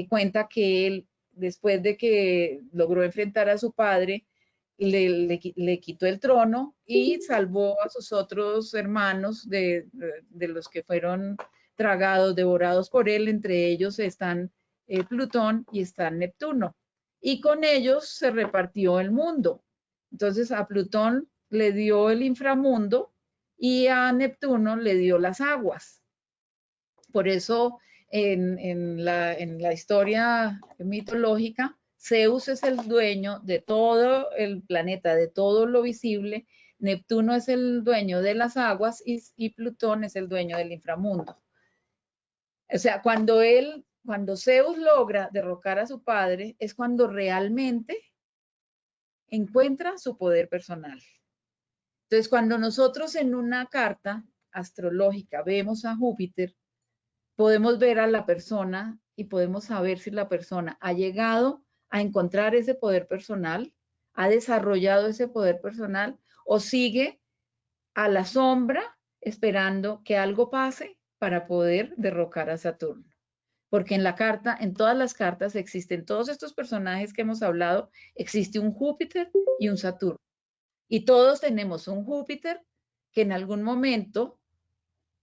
cuenta que él, después de que logró enfrentar a su padre, le quitó el trono y salvó a sus otros hermanos de los que fueron tragados, devorados por él. Entre ellos están Plutón y está Neptuno. Y con ellos se repartió el mundo. Entonces a Plutón le dio el inframundo y a Neptuno le dio las aguas. Por eso en la historia mitológica, Zeus es el dueño de todo el planeta, de todo lo visible. Neptuno es el dueño de las aguas y Plutón es el dueño del inframundo. O sea, cuando Zeus logra derrocar a su padre, es cuando realmente encuentra su poder personal. Entonces, cuando nosotros en una carta astrológica vemos a Júpiter, podemos ver a la persona y podemos saber si la persona ha llegado a encontrar ese poder personal, ha desarrollado ese poder personal o sigue a la sombra esperando que algo pase para poder derrocar a Saturno. Porque en la carta, en todas las cartas existen todos estos personajes que hemos hablado, existe un Júpiter y un Saturno. Y todos tenemos un Júpiter que en algún momento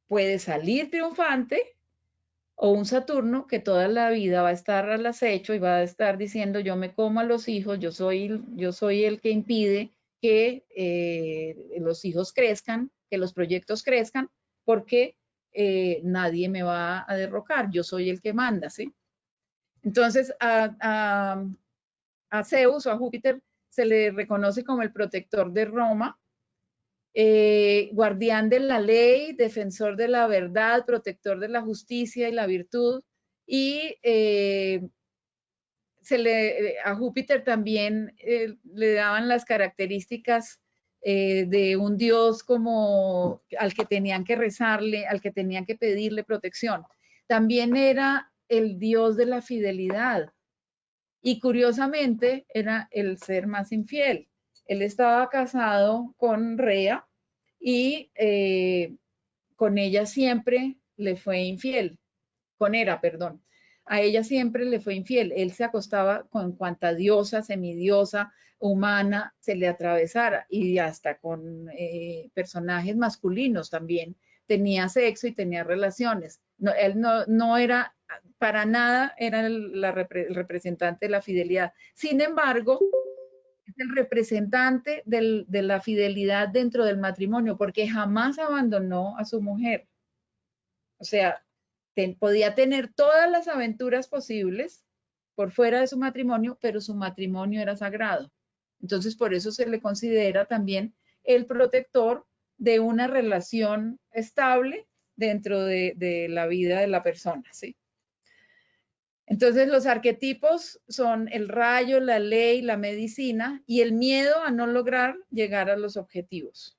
puede salir triunfante, o un Saturno que toda la vida va a estar al acecho y va a estar diciendo yo me como a los hijos, yo soy el que impide que los hijos crezcan, que los proyectos crezcan, porque nadie me va a derrocar, yo soy el que manda, ¿sí? Entonces a Zeus o a Júpiter se le reconoce como el protector de Roma, guardián de la ley, defensor de la verdad, protector de la justicia y la virtud, y a Júpiter también le daban las características de un dios como al que tenían que rezarle, al que tenían que pedirle protección. También era el dios de la fidelidad y curiosamente era el ser más infiel. Él estaba casado con Rea y con ella siempre le fue infiel, con Hera, perdón. A ella siempre le fue infiel. Él se acostaba con cuanta diosa, semidiosa, humana se le atravesara y hasta con personajes masculinos también. Tenía sexo y tenía relaciones. No, él no era, para nada era el representante de la fidelidad. Sin embargo, es el representante de la fidelidad dentro del matrimonio, porque jamás abandonó a su mujer. O sea, podía tener todas las aventuras posibles por fuera de su matrimonio, pero su matrimonio era sagrado. Entonces, por eso se le considera también el protector de una relación estable dentro de la vida de la persona, ¿sí? Entonces, los arquetipos son el rayo, la ley, la medicina y el miedo a no lograr llegar a los objetivos.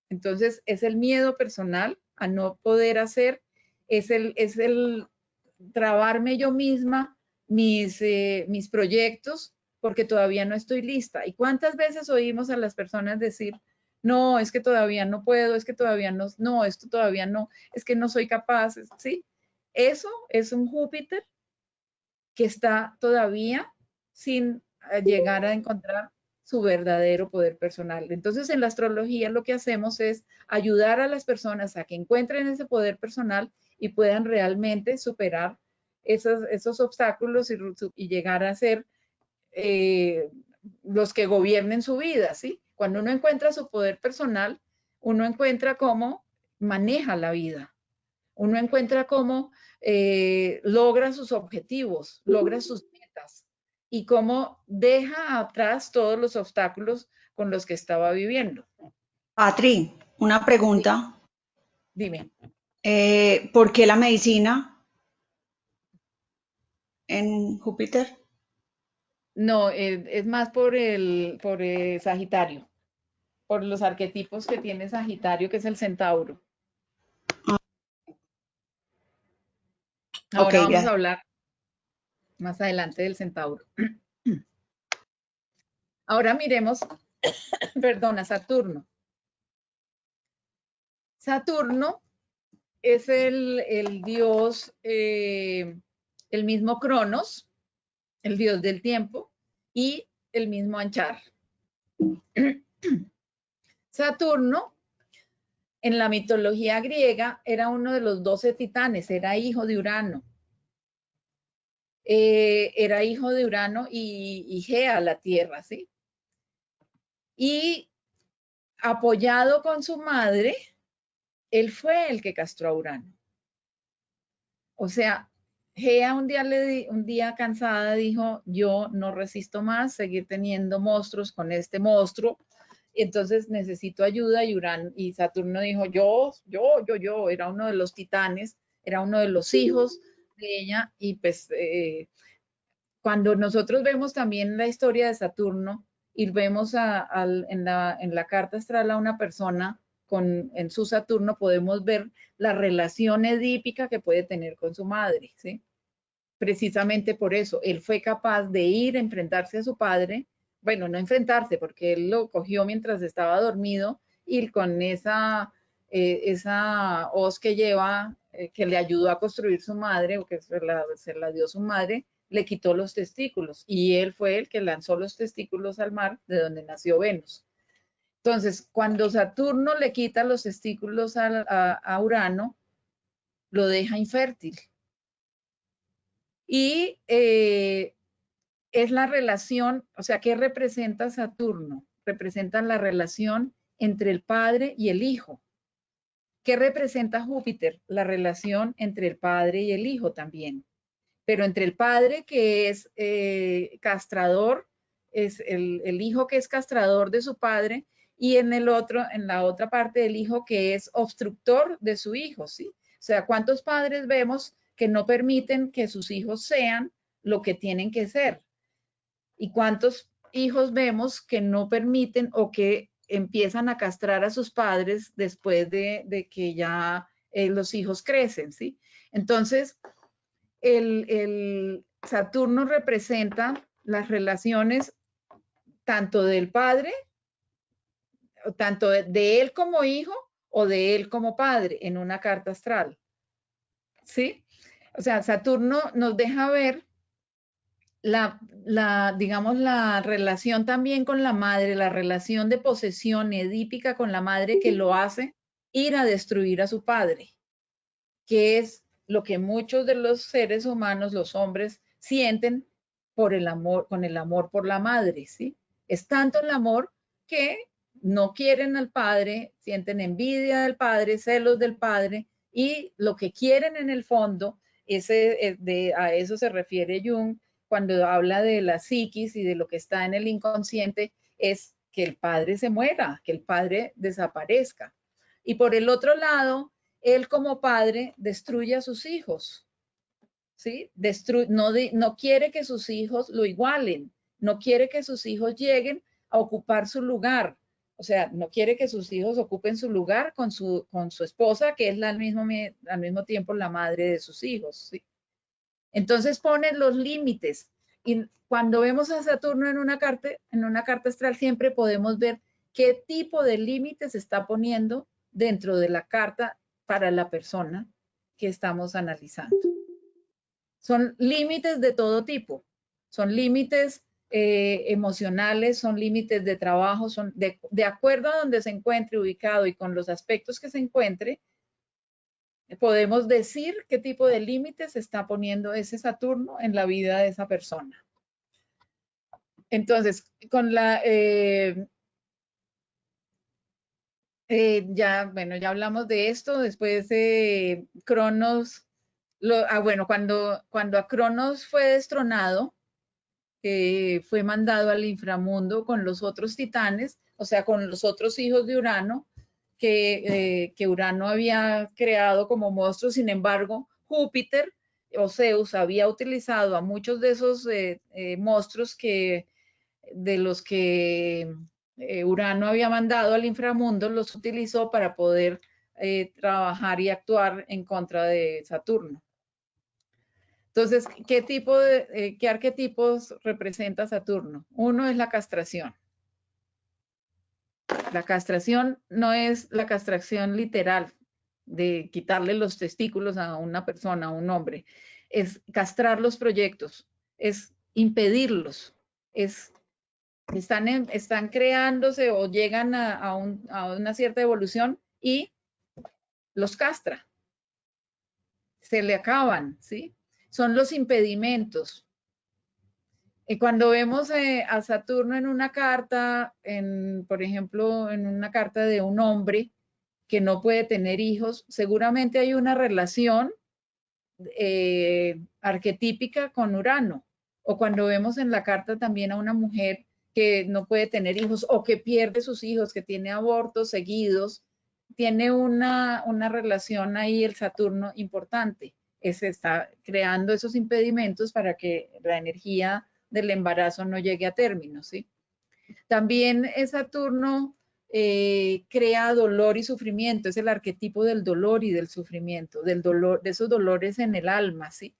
Entonces, es el miedo personal a no poder hacer, es el trabarme yo misma mis proyectos porque todavía no estoy lista. ¿Y cuántas veces oímos a las personas decir, no, es que todavía no puedo, es que todavía no, esto todavía no, es que no soy capaz, ¿sí? Eso es un Júpiter que está todavía sin llegar a encontrar su verdadero poder personal. Entonces, en la astrología lo que hacemos es ayudar a las personas a que encuentren ese poder personal y puedan realmente superar esos obstáculos y llegar a ser los que gobiernen su vida, ¿sí? Cuando uno encuentra su poder personal, uno encuentra cómo maneja la vida, uno encuentra cómo logra sus objetivos, logra sus metas y cómo deja atrás todos los obstáculos con los que estaba viviendo. Patri, una pregunta. Dime. ¿Por qué la medicina en Júpiter? No, es más por Sagitario, por los arquetipos que tiene Sagitario, que es el centauro. Ok, Ahora vamos a gracias. hablar más adelante del centauro. Ahora miremos, perdón, a Saturno. Saturno es el dios, el mismo Cronos, el dios del tiempo, y el mismo Anchar. Saturno, en la mitología griega, era uno de los 12 titanes, era hijo de Urano. Era hijo de Urano y Gea, la Tierra, ¿sí? Y apoyado con su madre, él fue el que castró a Urano. O sea, Gea un día cansada dijo, yo no resisto más seguir teniendo monstruos con este monstruo, entonces necesito ayuda y Saturno dijo, yo, era uno de los titanes, era uno de los hijos de ella y pues cuando nosotros vemos también la historia de Saturno y vemos en la carta astral a una persona en su Saturno, podemos ver la relación edípica que puede tener con su madre, ¿sí? Precisamente por eso, él fue capaz de ir a enfrentarse a su padre, bueno, no enfrentarse, porque él lo cogió mientras estaba dormido y con esa hoz que lleva, que le ayudó a construir su madre, o que se la dio su madre, le quitó los testículos y él fue el que lanzó los testículos al mar de donde nació Venus. Entonces, cuando Saturno le quita los testículos a Urano, lo deja infértil. Y es la relación, o sea, ¿qué representa Saturno? Representa la relación entre el padre y el hijo. ¿Qué representa Júpiter? La relación entre el padre y el hijo también. Pero entre el padre, que es castrador, es el hijo que es castrador de su padre, y en la otra parte del hijo que es obstructor de su hijo, ¿sí? O sea, ¿cuántos padres vemos que no permiten que sus hijos sean lo que tienen que ser? ¿Y cuántos hijos vemos que no permiten o que empiezan a castrar a sus padres después de que ya los hijos crecen, ¿sí? Entonces, el Saturno representa las relaciones tanto del padre, tanto de él como hijo o de él como padre en una carta astral, ¿sí? O sea, Saturno nos deja ver digamos, la relación también con la madre, la relación de posesión edípica con la madre que lo hace ir a destruir a su padre, que es lo que muchos de los seres humanos, los hombres, sienten por el amor, con el amor por la madre, ¿sí? Es tanto el amor que no quieren al padre, sienten envidia del padre, celos del padre, y lo que quieren en el fondo, a eso se refiere Jung, cuando habla de la psiquis y de lo que está en el inconsciente, es que el padre se muera, que el padre desaparezca. Y por el otro lado, él como padre destruye a sus hijos, ¿sí? No quiere que sus hijos lo igualen, no quiere que sus hijos lleguen a ocupar su lugar. O sea, no quiere que sus hijos ocupen su lugar con su esposa, que es al mismo tiempo la madre de sus hijos, ¿sí? Entonces ponen los límites. Y cuando vemos a Saturno en una carta astral, siempre podemos ver qué tipo de límites está poniendo dentro de la carta para la persona que estamos analizando. Son límites de todo tipo. Son límites emocionales, son límites de trabajo, son de acuerdo a donde se encuentre ubicado y con los aspectos que se encuentre, podemos decir qué tipo de límites está poniendo ese Saturno en la vida de esa persona. Entonces, ya hablamos de esto. Después Cronos, cuando a Cronos fue destronado, fue mandado al inframundo con los otros titanes, o sea, con los otros hijos de Urano, que Urano había creado como monstruos. Sin embargo, Júpiter o Zeus había utilizado a muchos de esos monstruos de los que Urano había mandado al inframundo, los utilizó para poder trabajar y actuar en contra de Saturno. Entonces, ¿qué arquetipos representa Saturno? Uno es la castración. La castración no es la castración literal de quitarle los testículos a una persona, a un hombre. Es castrar los proyectos, es impedirlos, están creándose o llegan a una cierta evolución y los castra. Se le acaban, ¿sí? Son los impedimentos. Y cuando vemos a Saturno en una carta, por ejemplo, en una carta de un hombre que no puede tener hijos, seguramente hay una relación arquetípica con Urano. O cuando vemos en la carta también a una mujer que no puede tener hijos o que pierde sus hijos, que tiene abortos seguidos, tiene una relación ahí el Saturno importante. Se está creando esos impedimentos para que la energía del embarazo no llegue a término, ¿sí? También Saturno crea dolor y sufrimiento, es el arquetipo del dolor y del sufrimiento, del dolor, de esos dolores en el alma, ¿sí?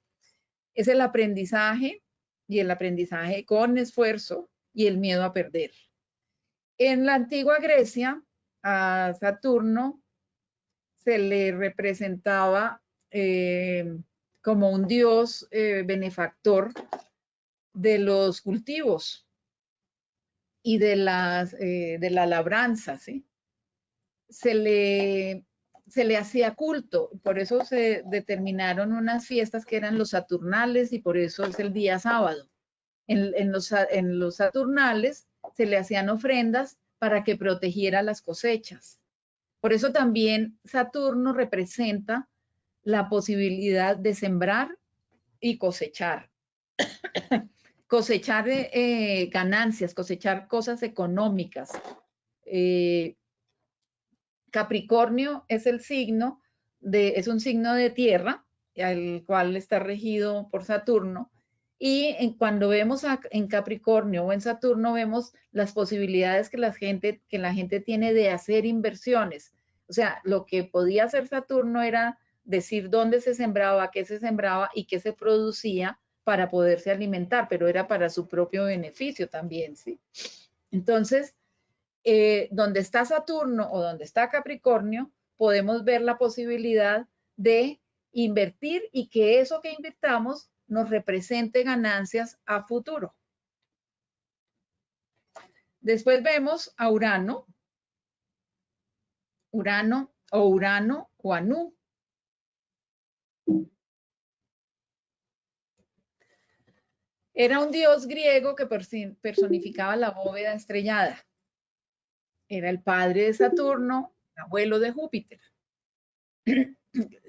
Es el aprendizaje y el aprendizaje con esfuerzo y el miedo a perder. En la antigua Grecia, a Saturno se le representaba como un dios benefactor de los cultivos y de la labranza, ¿sí? Se le se le hacía culto, por eso se determinaron unas fiestas que eran los Saturnales y por eso es el día sábado. En los Saturnales se le hacían ofrendas para que protegiera las cosechas. Por eso también Saturno representa la posibilidad de sembrar y cosechar. Cosechar ganancias, cosechar cosas económicas. Capricornio es el signo es un signo de tierra, al cual está regido por Saturno. Y cuando vemos en Capricornio o en Saturno, vemos las posibilidades que la gente tiene de hacer inversiones. O sea, lo que podía hacer Saturno era decir dónde se sembraba, qué se sembraba y qué se producía para poderse alimentar, pero era para su propio beneficio también, ¿sí? Entonces, donde está Saturno o donde está Capricornio, podemos ver la posibilidad de invertir y que eso que invirtamos nos represente ganancias a futuro. Después vemos a Urano o Anu. Era un dios griego que personificaba la bóveda estrellada. Era el padre de Saturno, el abuelo de Júpiter.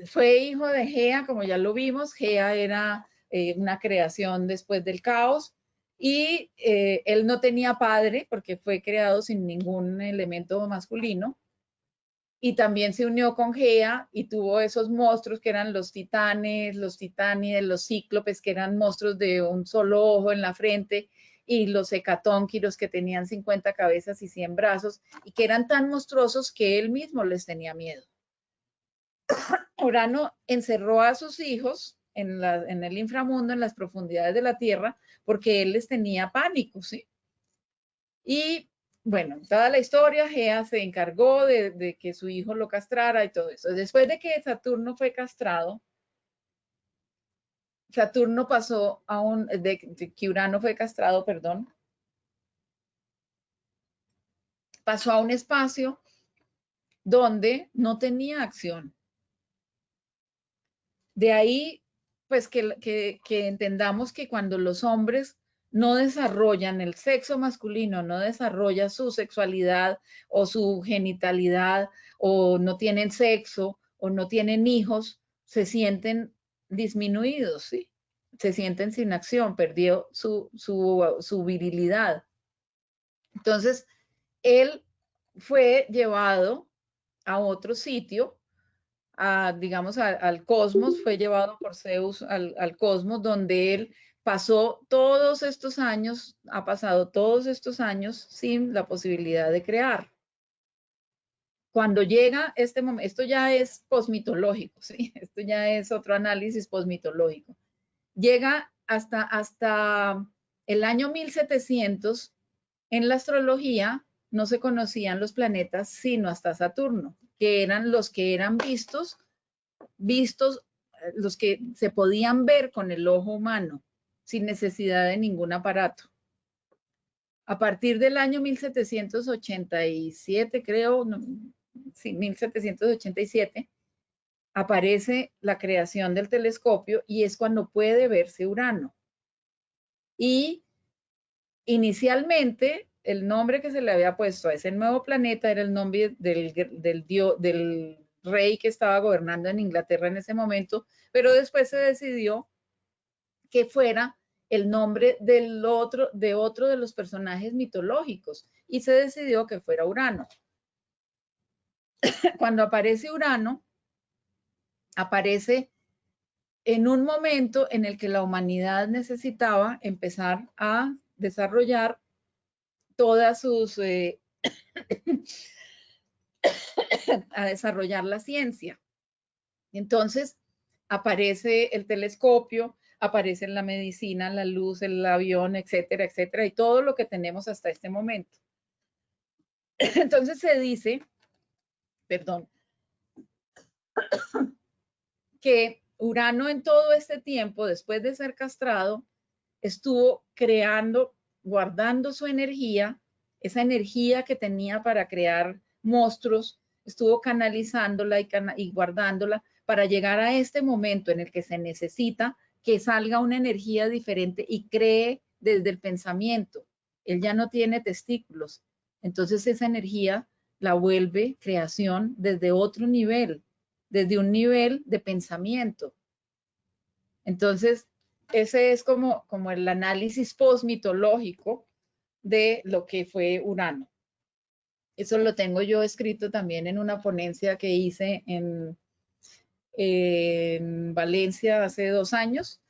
Fue hijo de Gea, como ya lo vimos. Gea era una creación después del caos y él no tenía padre porque fue creado sin ningún elemento masculino. Y también se unió con Gea y tuvo esos monstruos que eran los titanes, los titánides, los cíclopes, que eran monstruos de un solo ojo en la frente, y los hecatónquiros que tenían 50 cabezas y 100 brazos, y que eran tan monstruosos que él mismo les tenía miedo. Urano encerró a sus hijos en el inframundo, en las profundidades de la tierra, porque él les tenía pánico, ¿sí? Y bueno, toda la historia, Gea se encargó de que su hijo lo castrara y todo eso. Después de que Saturno fue castrado, Saturno pasó a que Urano fue castrado, perdón, pasó a un espacio donde no tenía acción. De ahí, pues que entendamos que cuando los hombres no desarrollan el sexo masculino, no desarrolla su sexualidad o su genitalidad, o no tienen sexo, o no tienen hijos, se sienten disminuidos, ¿sí? Se sienten sin acción, perdió su virilidad. Entonces, él fue llevado a otro sitio, digamos, al cosmos, fue llevado por Zeus al cosmos, donde él pasó todos estos años, ha pasado todos estos años sin la posibilidad de crear. Cuando llega este momento, esto ya es posmitológico, ¿sí? Esto ya es otro análisis posmitológico. Llega hasta el año 1700, en la astrología no se conocían los planetas sino hasta Saturno, que eran los que eran vistos, los que se podían ver con el ojo humano, sin necesidad de ningún aparato. A partir del año 1787, creo, no, sí, 1787, aparece la creación del telescopio y es cuando puede verse Urano. Y inicialmente, el nombre que se le había puesto a ese nuevo planeta era el nombre del rey que estaba gobernando en Inglaterra en ese momento, pero después se decidió que fuera el nombre de otro de los personajes mitológicos y se decidió que fuera Urano. Cuando aparece Urano, aparece en un momento en el que la humanidad necesitaba empezar a desarrollar todas sus, a desarrollar la ciencia. Entonces, aparece el telescopio, aparece la medicina, la luz, el avión, etcétera, etcétera, y todo lo que tenemos hasta este momento. Entonces se dice, perdón, que Urano en todo este tiempo, después de ser castrado, estuvo creando, guardando su energía, esa energía que tenía para crear monstruos, estuvo canalizándola y guardándola para llegar a este momento en el que se necesita que salga una energía diferente y cree desde el pensamiento. Él ya no tiene testículos, entonces esa energía la vuelve creación desde otro nivel, desde un nivel de pensamiento. Entonces, ese es como el análisis postmitológico de lo que fue Urano. Eso lo tengo yo escrito también en una ponencia que hice en Valencia hace 2 años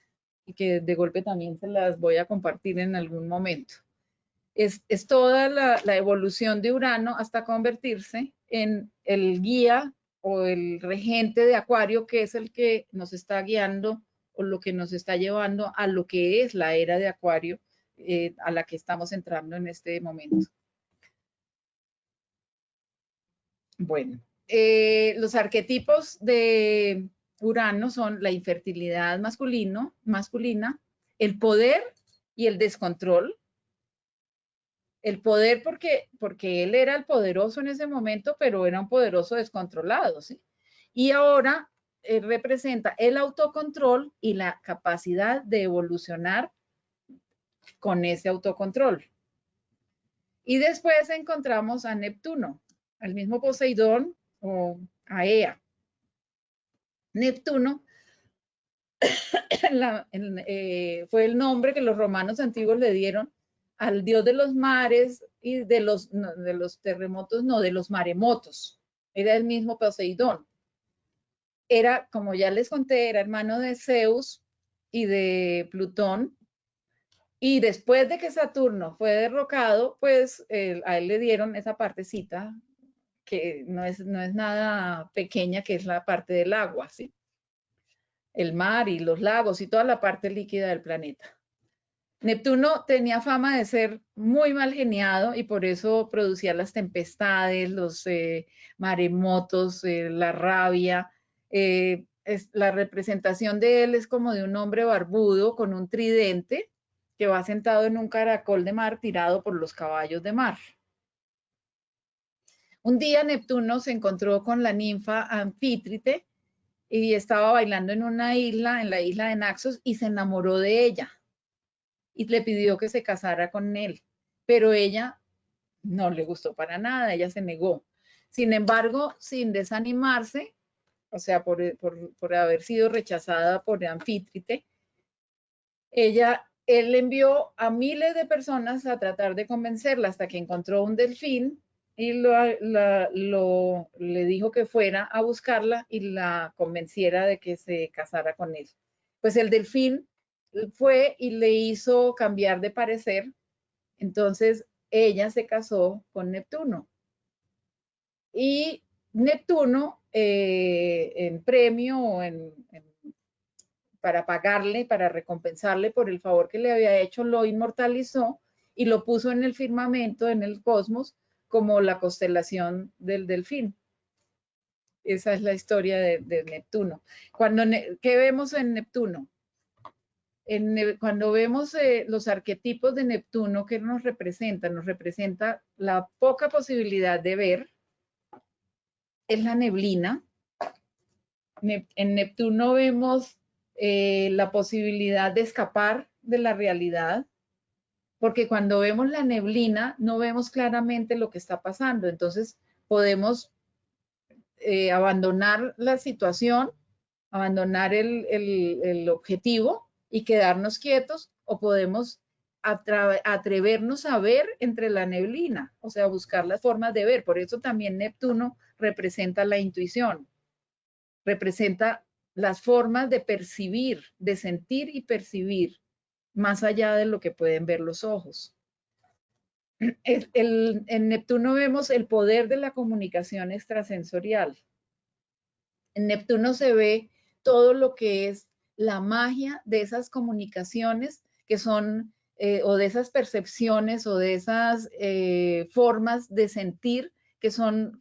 y que de golpe también se las voy a compartir en algún momento. Es toda la evolución de Urano hasta convertirse en el guía o el regente de Acuario, que es el que nos está guiando o lo que nos está llevando a lo que es la era de Acuario, a la que estamos entrando en este momento. Bueno, los arquetipos de Urano son la infertilidad masculina, el poder y el descontrol. El poder porque él era el poderoso en ese momento, pero era un poderoso descontrolado, ¿sí? Y ahora representa el autocontrol y la capacidad de evolucionar con ese autocontrol. Y después encontramos a Neptuno, al mismo Poseidón o a Ea. Neptuno fue el nombre que los romanos antiguos le dieron al dios de los mares y de los terremotos, no, de los maremotos. Era el mismo Poseidón. Era, como ya les conté, era hermano de Zeus y de Plutón. Y después de que Saturno fue derrocado, pues a él le dieron esa partecita que no es nada pequeña, que es la parte del agua, ¿sí? El mar y los lagos y toda la parte líquida del planeta. Neptuno tenía fama de ser muy mal geniado y por eso producía las tempestades, los maremotos, la rabia. La representación de él es como de un hombre barbudo con un tridente que va sentado en un caracol de mar tirado por los caballos de mar. Un día Neptuno se encontró con la ninfa Anfítrite y estaba bailando en una isla, en la isla de Naxos, y se enamoró de ella y le pidió que se casara con él, pero ella no le gustó para nada, ella se negó. Sin embargo, sin desanimarse, o sea, por haber sido rechazada por Anfítrite, él envió a miles de personas a tratar de convencerla hasta que encontró un delfín y le dijo que fuera a buscarla y la convenciera de que se casara con él. Pues el delfín fue y le hizo cambiar de parecer, entonces ella se casó con Neptuno. Y Neptuno, en premio o para pagarle, para recompensarle por el favor que le había hecho, lo inmortalizó y lo puso en el firmamento, en el cosmos, como la constelación del delfín. Esa es la historia de Neptuno. ¿Qué vemos en Neptuno? Cuando vemos los arquetipos de Neptuno, ¿qué nos representa? Nos representa la poca posibilidad de ver, es la neblina. En Neptuno vemos la posibilidad de escapar de la realidad, porque cuando vemos la neblina no vemos claramente lo que está pasando, entonces podemos abandonar la situación, abandonar el objetivo y quedarnos quietos, o podemos atrevernos a ver entre la neblina, o sea, buscar las formas de ver. Por eso también Neptuno representa la intuición, representa las formas de percibir, de sentir y percibir, más allá de lo que pueden ver los ojos. En Neptuno vemos el poder de la comunicación extrasensorial. En Neptuno se ve todo lo que es la magia de esas comunicaciones que son, o de esas percepciones o de esas formas de sentir que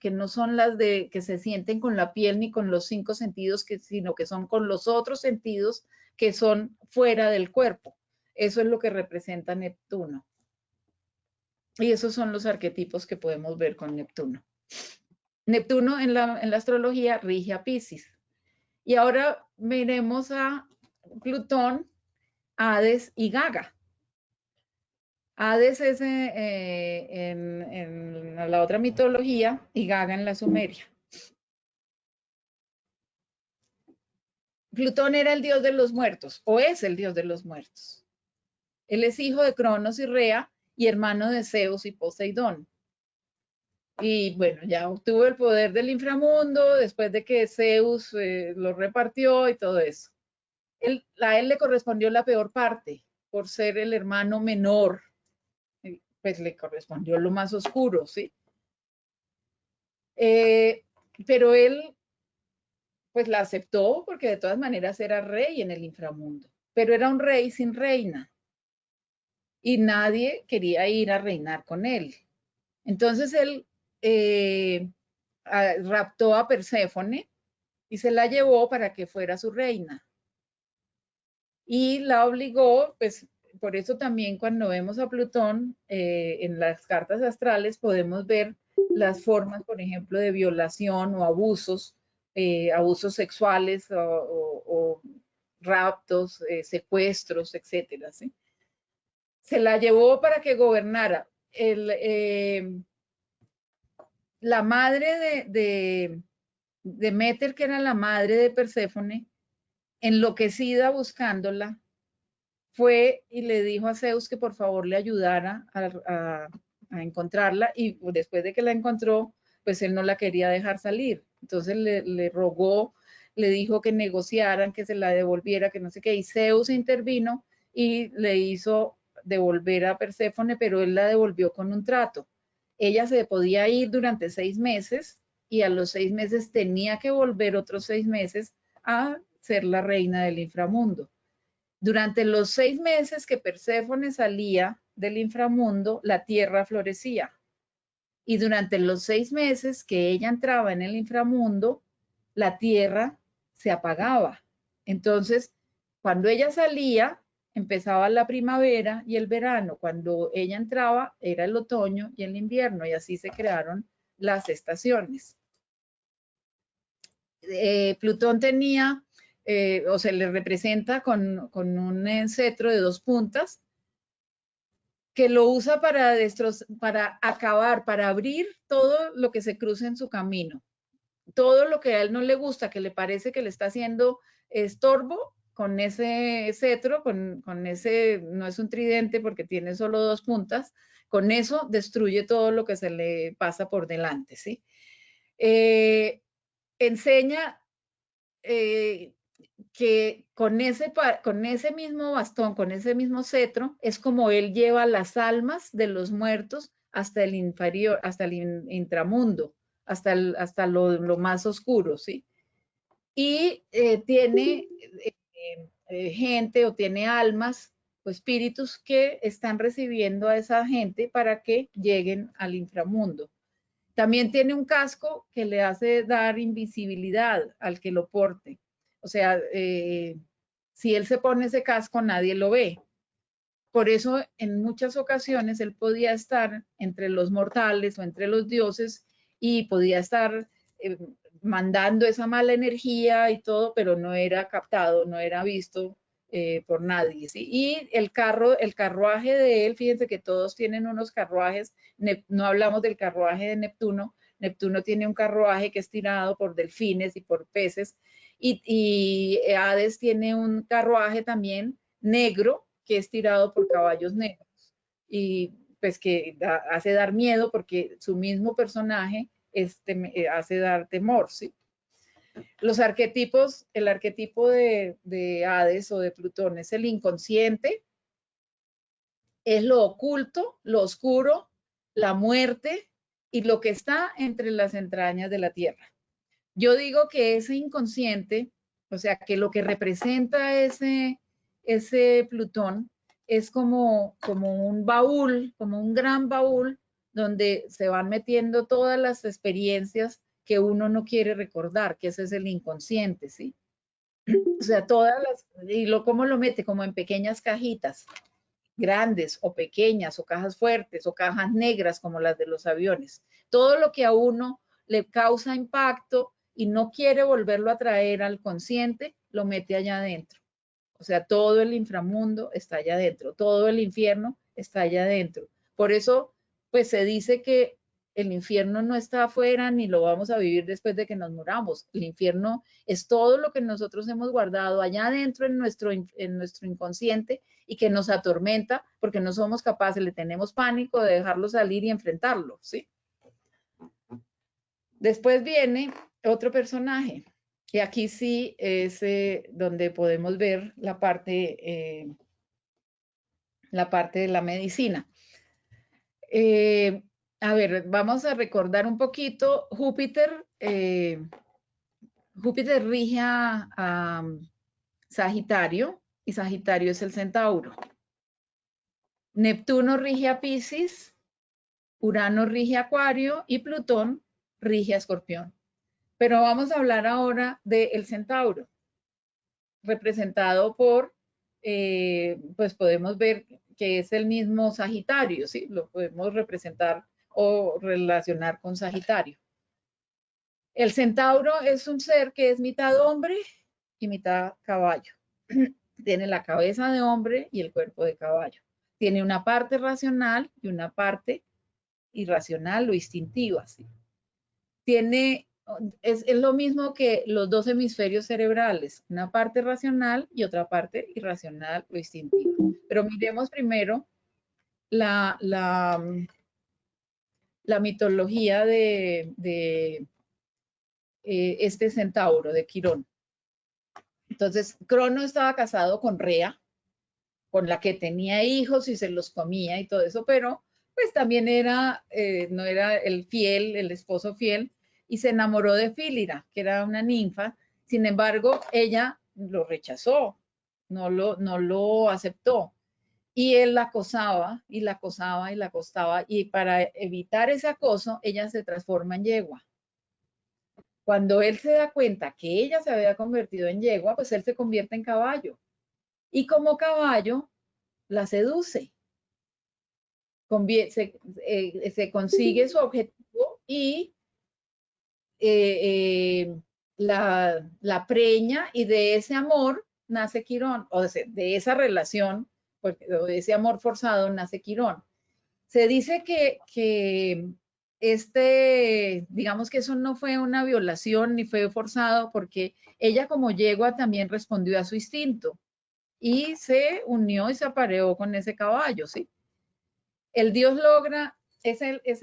no son las de que se sienten con la piel ni con los 5 sentidos, sino que son con los otros sentidos que son fuera del cuerpo. Eso es lo que representa Neptuno. Y esos son los arquetipos que podemos ver con Neptuno. Neptuno en la astrología rige a Piscis. Y ahora miremos a Plutón, Hades y Gaga. Hades es en la otra mitología y Gaga en la sumeria. Plutón era el dios de los muertos, o es el dios de los muertos. Él es hijo de Cronos y Rea y hermano de Zeus y Poseidón. Y bueno, ya obtuvo el poder del inframundo después de que Zeus lo repartió y todo eso. A él le correspondió la peor parte por ser el hermano menor, pues le correspondió lo más oscuro, ¿sí? Pero él pues la aceptó porque de todas maneras era rey en el inframundo, pero era un rey sin reina y nadie quería ir a reinar con él. Entonces él raptó a Perséfone y se la llevó para que fuera su reina. Y la obligó, pues por eso también cuando vemos a Plutón en las cartas astrales podemos ver las formas, por ejemplo, de violación o abusos, abusos sexuales o raptos, secuestros, etcétera, ¿sí? Se la llevó para que gobernara. La madre de Deméter, que era la madre de Perséfone, enloquecida buscándola, fue y le dijo a Zeus que por favor le ayudara a encontrarla y después de que la encontró, pues él no la quería dejar salir. Entonces le rogó, le dijo que negociaran, que se la devolviera, que no sé qué, y Zeus intervino y le hizo devolver a Perséfone, pero él la devolvió con un trato. Ella se podía ir durante 6 meses y a los 6 meses tenía que volver otros 6 meses a ser la reina del inframundo. Durante los 6 meses que Perséfone salía del inframundo, la tierra florecía. Y durante los 6 meses que ella entraba en el inframundo, la tierra se apagaba. Entonces, cuando ella salía, empezaba la primavera y el verano. Cuando ella entraba, era el otoño y el invierno. Y así se crearon las estaciones. Plutón tenía, o se le representa con un cetro de 2 puntas, que lo usa para acabar, para abrir todo lo que se cruce en su camino. Todo lo que a él no le gusta, que le parece que le está haciendo estorbo, con ese cetro, con ese, no es un tridente porque tiene solo 2 puntas, con eso destruye todo lo que se le pasa por delante, ¿sí? Enseña que con ese mismo bastón, con ese mismo cetro, es como él lleva las almas de los muertos hasta el inferior, hasta el intramundo, hasta lo más oscuro, ¿sí? Y tiene gente o tiene almas o espíritus que están recibiendo a esa gente para que lleguen al inframundo. También tiene un casco que le hace dar invisibilidad al que lo porte. O sea, si él se pone ese casco, nadie lo ve. Por eso, en muchas ocasiones, él podía estar entre los mortales o entre los dioses y podía estar mandando esa mala energía y todo, pero no era captado, no era visto por nadie, ¿sí? Y el carruaje de él, fíjense que todos tienen unos carruajes, no hablamos del carruaje de Neptuno, Neptuno tiene un carruaje que es tirado por delfines y por peces, y Hades tiene un carruaje también negro que es tirado por caballos negros, y pues que hace dar miedo porque su mismo personaje hace dar temor, ¿sí? Los arquetipos, el arquetipo de Hades o de Plutón es el inconsciente, es lo oculto, lo oscuro, la muerte y lo que está entre las entrañas de la tierra. Yo digo que ese inconsciente, o sea, que lo que representa ese Plutón es como un baúl, como un gran baúl donde se van metiendo todas las experiencias que uno no quiere recordar, que ese es el inconsciente, ¿sí? O sea, ¿cómo lo mete? Como en pequeñas cajitas, grandes o pequeñas, o cajas fuertes, o cajas negras como las de los aviones. Todo lo que a uno le causa impacto y no quiere volverlo a traer al consciente, lo mete allá adentro. O sea, todo el inframundo está allá adentro, todo el infierno está allá adentro. Por eso, pues se dice que el infierno no está afuera ni lo vamos a vivir después de que nos muramos. El infierno es todo lo que nosotros hemos guardado allá adentro en nuestro inconsciente y que nos atormenta porque no somos capaces, le tenemos pánico de dejarlo salir y enfrentarlo, ¿sí? Después viene otro personaje, y aquí sí es donde podemos ver la parte de la medicina. A ver, vamos a recordar un poquito. Júpiter rige a Sagitario, y Sagitario es el Centauro. Neptuno rige a Piscis, Urano rige a Acuario y Plutón rige a Escorpión. Pero vamos a hablar ahora del Centauro, representado por, pues podemos ver que es el mismo Sagitario, ¿sí? Lo podemos representar o relacionar con Sagitario. El Centauro es un ser que es mitad hombre y mitad caballo. Tiene la cabeza de hombre y el cuerpo de caballo. Tiene una parte racional y una parte irracional o instintiva, ¿sí? Es lo mismo que los dos hemisferios cerebrales, una parte racional y otra parte irracional o instintiva. Pero miremos primero la mitología de este centauro, de Quirón. Entonces, Crono estaba casado con Rea, con la que tenía hijos y se los comía y todo eso, pero pues también no era el esposo fiel, y se enamoró de Fílira, que era una ninfa. Sin embargo, ella lo rechazó, no lo aceptó. Y él la acosaba y la acosaba y la acostaba, y para evitar ese acoso, ella se transforma en yegua. Cuando él se da cuenta que ella se había convertido en yegua, pues él se convierte en caballo. Y como caballo, la seduce. Se consigue su objetivo y la preña, y de ese amor nace Quirón, o de esa relación, o de ese amor forzado nace Quirón. Se dice que digamos que eso no fue una violación ni fue forzado, porque ella como yegua también respondió a su instinto y se unió y se apareó con ese caballo, ¿sí? Ese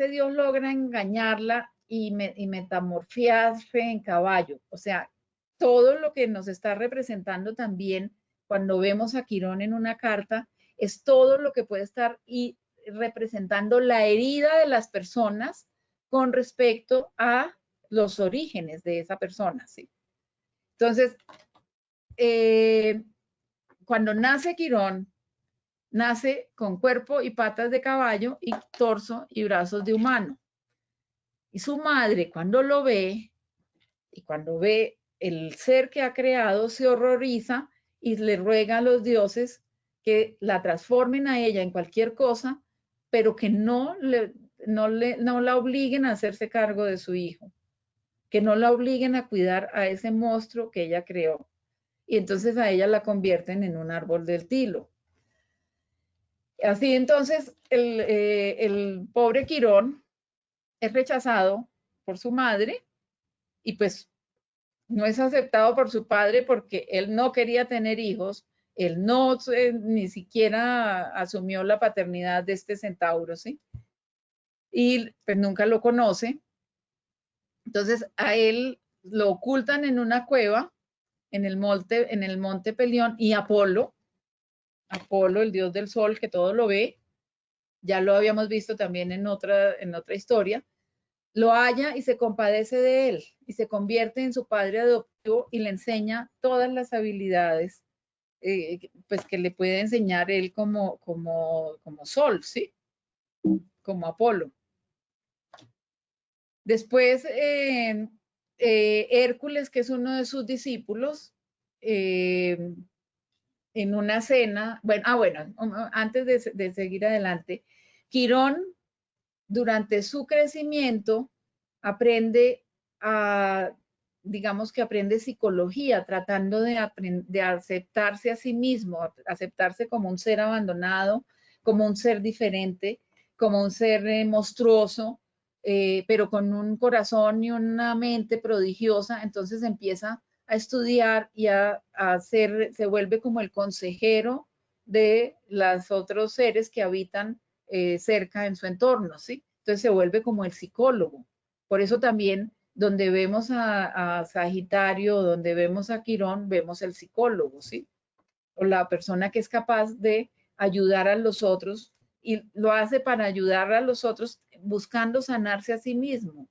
Dios logra engañarla y metamorfiarse en caballo. O sea, todo lo que nos está representando también cuando vemos a Quirón en una carta es todo lo que puede estar representando la herida de las personas con respecto a los orígenes de esa persona, ¿sí? Entonces, cuando nace Quirón, nace con cuerpo y patas de caballo y torso y brazos de humano. Y su madre, cuando lo ve, y cuando ve el ser que ha creado, se horroriza y le ruega a los dioses que la transformen a ella en cualquier cosa, pero que no la obliguen a hacerse cargo de su hijo, que no la obliguen a cuidar a ese monstruo que ella creó. Y entonces a ella la convierten en un árbol del tilo. Así entonces el pobre Quirón es rechazado por su madre y pues no es aceptado por su padre porque él no quería tener hijos, él no ni siquiera asumió la paternidad de este centauro, ¿sí? Y pues nunca lo conoce. Entonces a él lo ocultan en una cueva en el monte Pelión, y Apolo, el dios del sol que todo lo ve, ya lo habíamos visto también en otra historia, lo halla y se compadece de él y se convierte en su padre adoptivo y le enseña todas las habilidades pues que le puede enseñar él como Sol, ¿sí? Como Apolo. Después, Hércules, que es uno de sus discípulos, en una cena, antes de seguir adelante, Quirón, durante su crecimiento, aprende a, digamos que aprende psicología, tratando de aceptarse a sí mismo, aceptarse como un ser abandonado, como un ser diferente, como un ser monstruoso, pero con un corazón y una mente prodigiosa. Entonces empieza a estudiar y a hacer, se vuelve como el consejero de los otros seres que habitan cerca en su entorno, ¿sí? Entonces se vuelve como el psicólogo. Por eso también donde vemos a Sagitario, donde vemos a Quirón, vemos el psicólogo, ¿sí? O la persona que es capaz de ayudar a los otros y lo hace para ayudar a los otros buscando sanarse a sí mismo.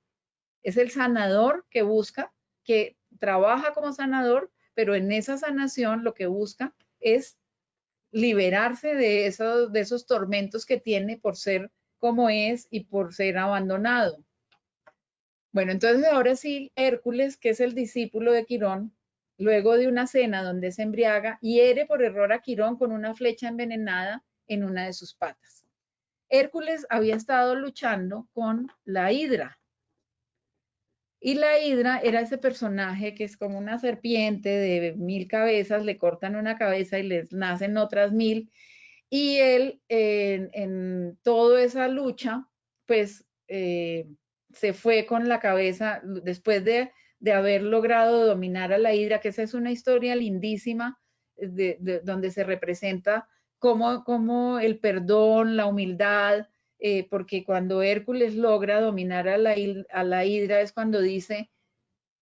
Es el sanador que busca, que trabaja como sanador, pero en esa sanación lo que busca es liberarse de esos tormentos que tiene por ser como es y por ser abandonado. Bueno, entonces ahora sí, Hércules, que es el discípulo de Quirón, luego de una cena donde se embriaga, hiere por error a Quirón con una flecha envenenada en una de sus patas. Hércules había estado luchando con la Hidra. Y la Hidra era ese personaje que es como una serpiente de 1000 cabezas, le cortan una cabeza y les nacen otras 1000. Y él en toda esa lucha, pues se fue con la cabeza, después de haber logrado dominar a la Hidra, que esa es una historia lindísima, donde se representa cómo el perdón, la humildad, porque cuando Hércules logra dominar a la Hidra es cuando dice,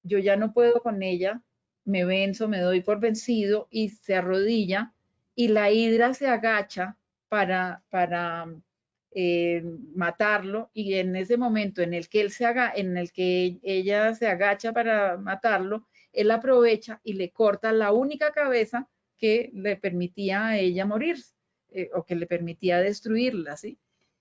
yo ya no puedo con ella, me venzo, me doy por vencido y se arrodilla y la Hidra se agacha para matarlo y en ese momento en el que en el que ella se agacha para matarlo, él aprovecha y le corta la única cabeza que le permitía a ella morir o que le permitía destruirla, ¿sí?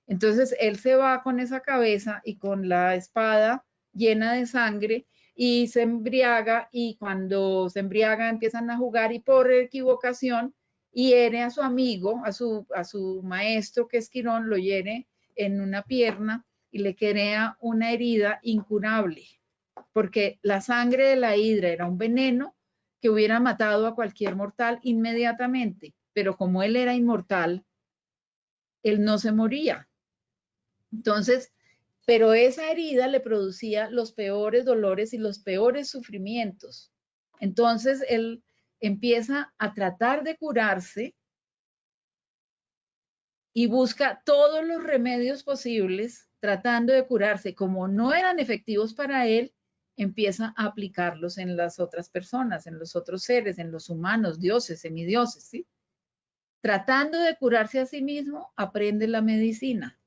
Entonces él se va con esa cabeza y con la espada llena de sangre y se embriaga y cuando se embriaga empiezan a jugar y por equivocación hiere a su amigo, a su maestro que es Quirón, lo hiere en una pierna y le crea una herida incurable, porque la sangre de la hidra era un veneno que hubiera matado a cualquier mortal inmediatamente, pero como él era inmortal, él no se moría. Entonces, pero esa herida le producía los peores dolores y los peores sufrimientos. Entonces, él empieza a tratar de curarse y busca todos los remedios posibles tratando de curarse. Como no eran efectivos para él, empieza a aplicarlos en las otras personas, en los otros seres, en los humanos, dioses, semidioses, ¿sí? Tratando de curarse a sí mismo, aprende la medicina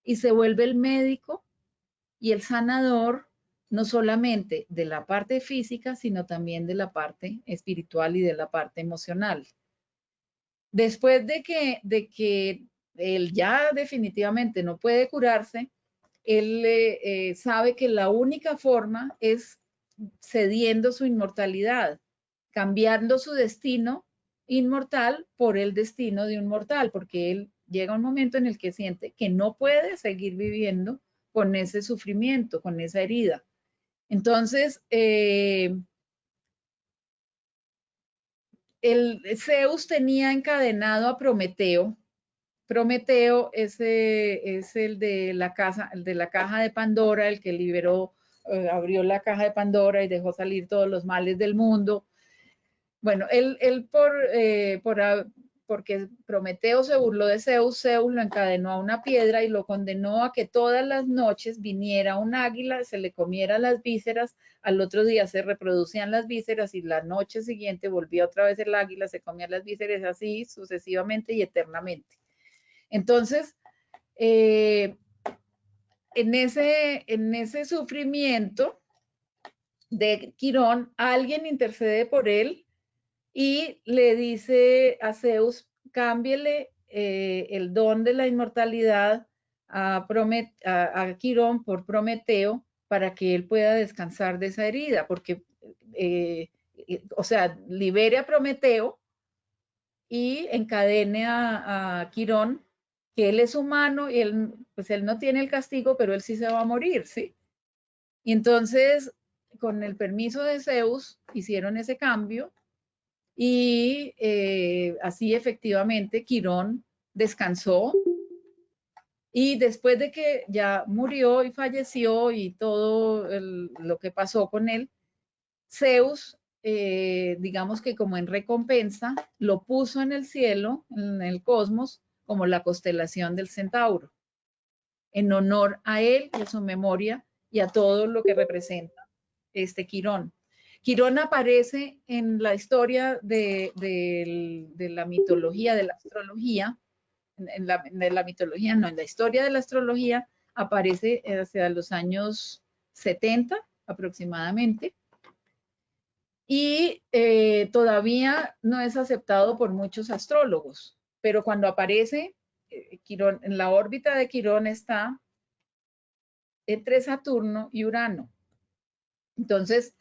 y se vuelve el médico y el sanador, no solamente de la parte física, sino también de la parte espiritual y de la parte emocional. Después de que él ya definitivamente no puede curarse, él sabe que la única forma es cediendo su inmortalidad, cambiando su destino inmortal por el destino de un mortal, porque él llega un momento en el que siente que no puede seguir viviendo con ese sufrimiento, con esa herida. Entonces, Zeus tenía encadenado a Prometeo. Prometeo es el de la caja de Pandora, el que liberó, abrió la caja de Pandora y dejó salir todos los males del mundo. Bueno, él porque Prometeo se burló de Zeus, Zeus lo encadenó a una piedra y lo condenó a que todas las noches viniera un águila, se le comiera las vísceras, al otro día se reproducían las vísceras y la noche siguiente volvía otra vez el águila, se comía las vísceras así sucesivamente y eternamente. Entonces, en ese sufrimiento de Quirón, alguien intercede por él y le dice a Zeus, cámbiele el don de la inmortalidad a Quirón por Prometeo para que él pueda descansar de esa herida, porque, o sea, libere a Prometeo y encadene a Quirón, que él es humano y él, pues él no tiene el castigo, pero él sí se va a morir, ¿sí? Y entonces, con el permiso de Zeus, hicieron ese cambio y así efectivamente Quirón descansó. Y después de que ya murió y falleció y todo lo que pasó con él, Zeus, digamos que como en recompensa, lo puso en el cielo, en el cosmos, como la constelación del Centauro, en honor a él y a su memoria y a todo lo que representa este Quirón. Quirón aparece en la historia de la mitología, de la astrología, en la mitología, no, en la historia de la astrología, aparece hacia los años 70 aproximadamente, y todavía no es aceptado por muchos astrólogos, pero cuando aparece, Quirón, en la órbita de Quirón está entre Saturno y Urano. Entonces,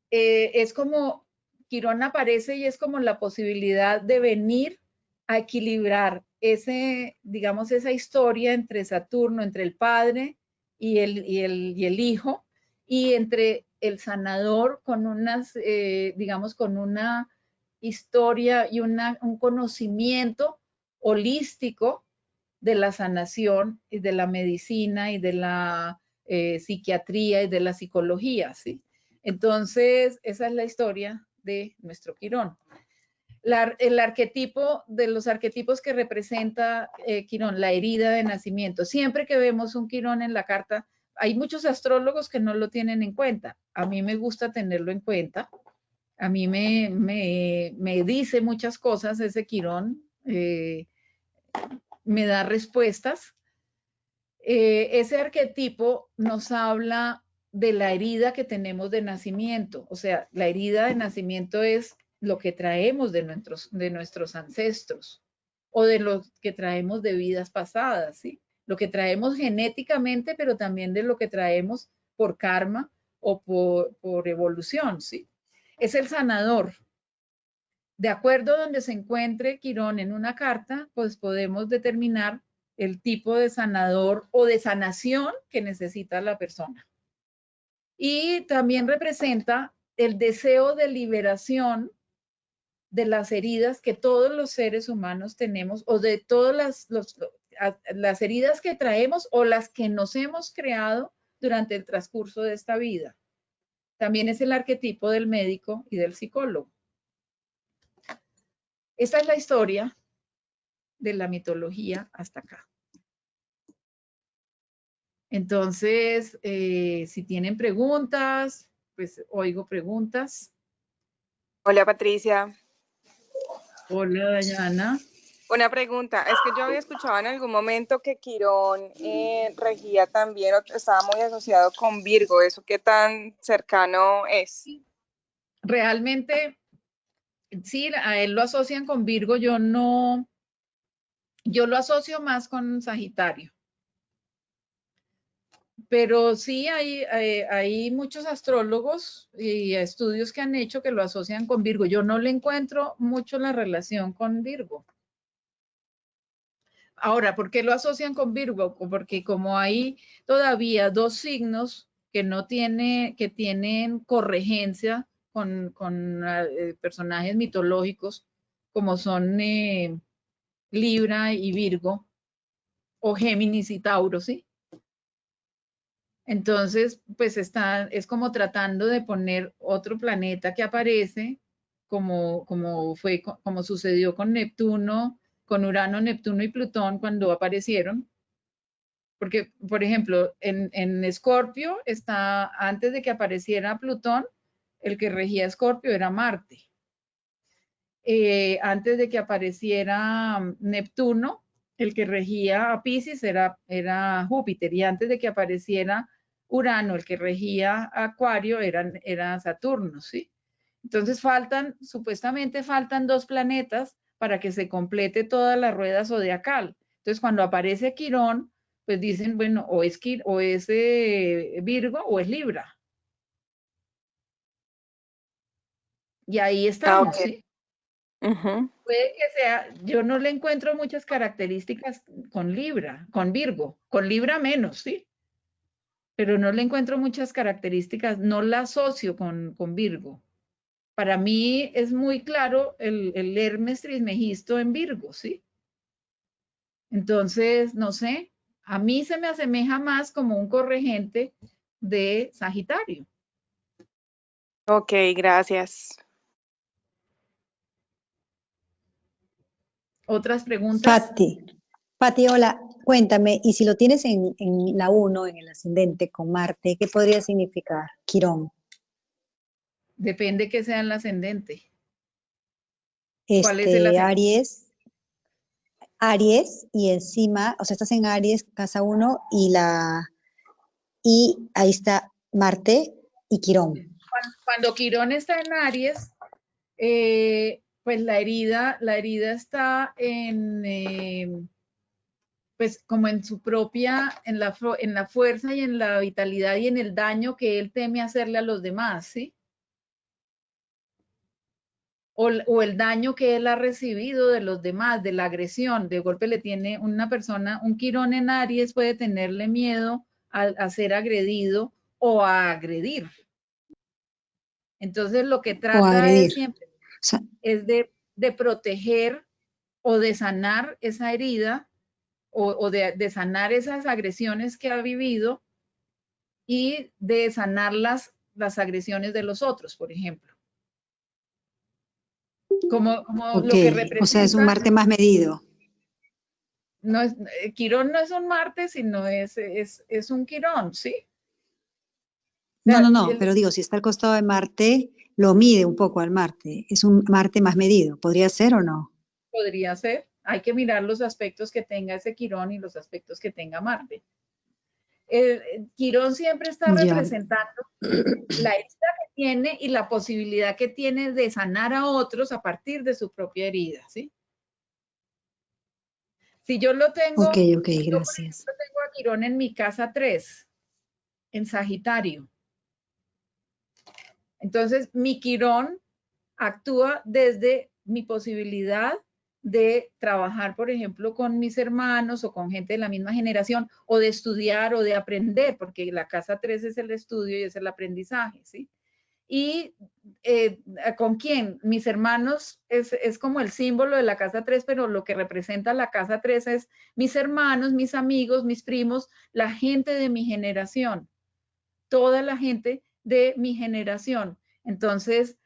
es como, Quirón aparece y es como la posibilidad de venir a equilibrar ese, digamos, esa historia entre Saturno, entre el padre y el hijo, y entre el sanador con unas, digamos, con una historia y un conocimiento holístico de la sanación y de la medicina y de la psiquiatría y de la psicología, ¿sí? Entonces, esa es la historia de nuestro Quirón. El arquetipo de los arquetipos que representa Quirón, la herida de nacimiento. Siempre que vemos un Quirón en la carta, hay muchos astrólogos que no lo tienen en cuenta. A mí me gusta tenerlo en cuenta. A mí me dice muchas cosas ese Quirón, me da respuestas. Ese arquetipo nos habla de la herida que tenemos de nacimiento. O sea, la herida de nacimiento es lo que traemos de nuestros ancestros o de lo que traemos de vidas pasadas, ¿sí? Lo que traemos genéticamente, pero también de lo que traemos por karma o por evolución, ¿sí? Es el sanador. De acuerdo a donde se encuentre Quirón en una carta, pues podemos determinar el tipo de sanador o de sanación que necesita la persona. Y también representa el deseo de liberación de las heridas que todos los seres humanos tenemos o de todas las heridas que traemos o las que nos hemos creado durante el transcurso de esta vida. También es el arquetipo del médico y del psicólogo. Esta es la historia de la mitología hasta acá. Entonces, si tienen preguntas, pues oigo preguntas. Hola Patricia. Hola Dayana. Una pregunta, es que yo había escuchado en algún momento que Quirón regía también, estaba muy asociado con Virgo, ¿eso qué tan cercano es? Realmente, sí, a él lo asocian con Virgo, yo no, yo lo asocio más con Sagitario. Pero sí hay muchos astrólogos y estudios que han hecho que lo asocian con Virgo. Yo no le encuentro mucho la relación con Virgo. Ahora, ¿por qué lo asocian con Virgo? Porque como hay todavía dos signos que no que tienen corregencia con personajes mitológicos, como son Libra y Virgo, o Géminis y Tauro, ¿sí? Entonces, pues es como tratando de poner otro planeta que aparece, como sucedió con Neptuno, con Urano, Neptuno y Plutón cuando aparecieron. Porque, por ejemplo, en Escorpio está, antes de que apareciera Plutón, el que regía Escorpio era Marte. Antes de que apareciera Neptuno, el que regía a Pisces era Júpiter. Y antes de que apareciera Urano, el que regía a Acuario, era Saturno, ¿sí? Entonces supuestamente faltan dos planetas para que se complete toda la rueda zodiacal. Entonces, cuando aparece Quirón, pues dicen, bueno, o es Virgo o es Libra. Y ahí estamos, Ok. ¿sí? Ujú. Puede que sea, yo no le encuentro muchas características con Libra, con Virgo, con Libra menos, ¿sí? pero no le encuentro muchas características, no la asocio con Virgo. Para mí es muy claro el Hermes Trismegisto en Virgo, ¿sí? Entonces, no sé, a mí se me asemeja más como un corregente de Sagitario. Ok, gracias. ¿Otras preguntas? Pati, hola, cuéntame, y si lo tienes en la 1, en el ascendente con Marte, ¿qué podría significar? Quirón. Depende que sea el ascendente. ¿Cuál es el ascendente? Aries, y encima, o sea, estás en Aries, casa 1, y ahí está Marte y Quirón. Cuando Quirón está en Aries, pues la herida está pues como en su propia, en la fuerza y en la vitalidad y en el daño que él teme hacerle a los demás, ¿sí? O el daño que él ha recibido de los demás, de la agresión. De golpe le tiene una persona, un Quirón en Aries puede tenerle miedo a ser agredido o a agredir. Entonces lo que O trata agredir. es siempre O sea, es de proteger o de sanar esa herida o de sanar esas agresiones que ha vivido y de sanar las agresiones de los otros, por ejemplo. Como ok, lo que o sea, es un representa, Marte más medido. no es, Quirón no es un Marte, sino es un Quirón, ¿sí? O No, sea, no, no, pero digo, si está al costado de Marte, lo mide un poco al Marte. Es un Marte más medido. ¿Podría ser o no? podría ser. Hay que mirar los aspectos que tenga ese Quirón y los aspectos que tenga Marte. Quirón siempre está Ya, representando la herida que tiene y la posibilidad que tiene de sanar a otros a partir de su propia herida, ¿sí? Si yo lo tengo, ok, yo por gracias. ejemplo tengo a Quirón en mi casa 3, en Sagitario. Entonces, mi Quirón actúa desde mi posibilidad de trabajar, por ejemplo, con mis hermanos o con gente de la misma generación, o de estudiar o de aprender, porque la casa 3 es el estudio y es el aprendizaje, ¿sí? Y ¿con quién? Mis hermanos es como el símbolo de la casa 3, pero lo que representa la casa 3 es mis hermanos, mis amigos, mis primos, la gente de mi generación, toda la gente de mi generación. Entonces,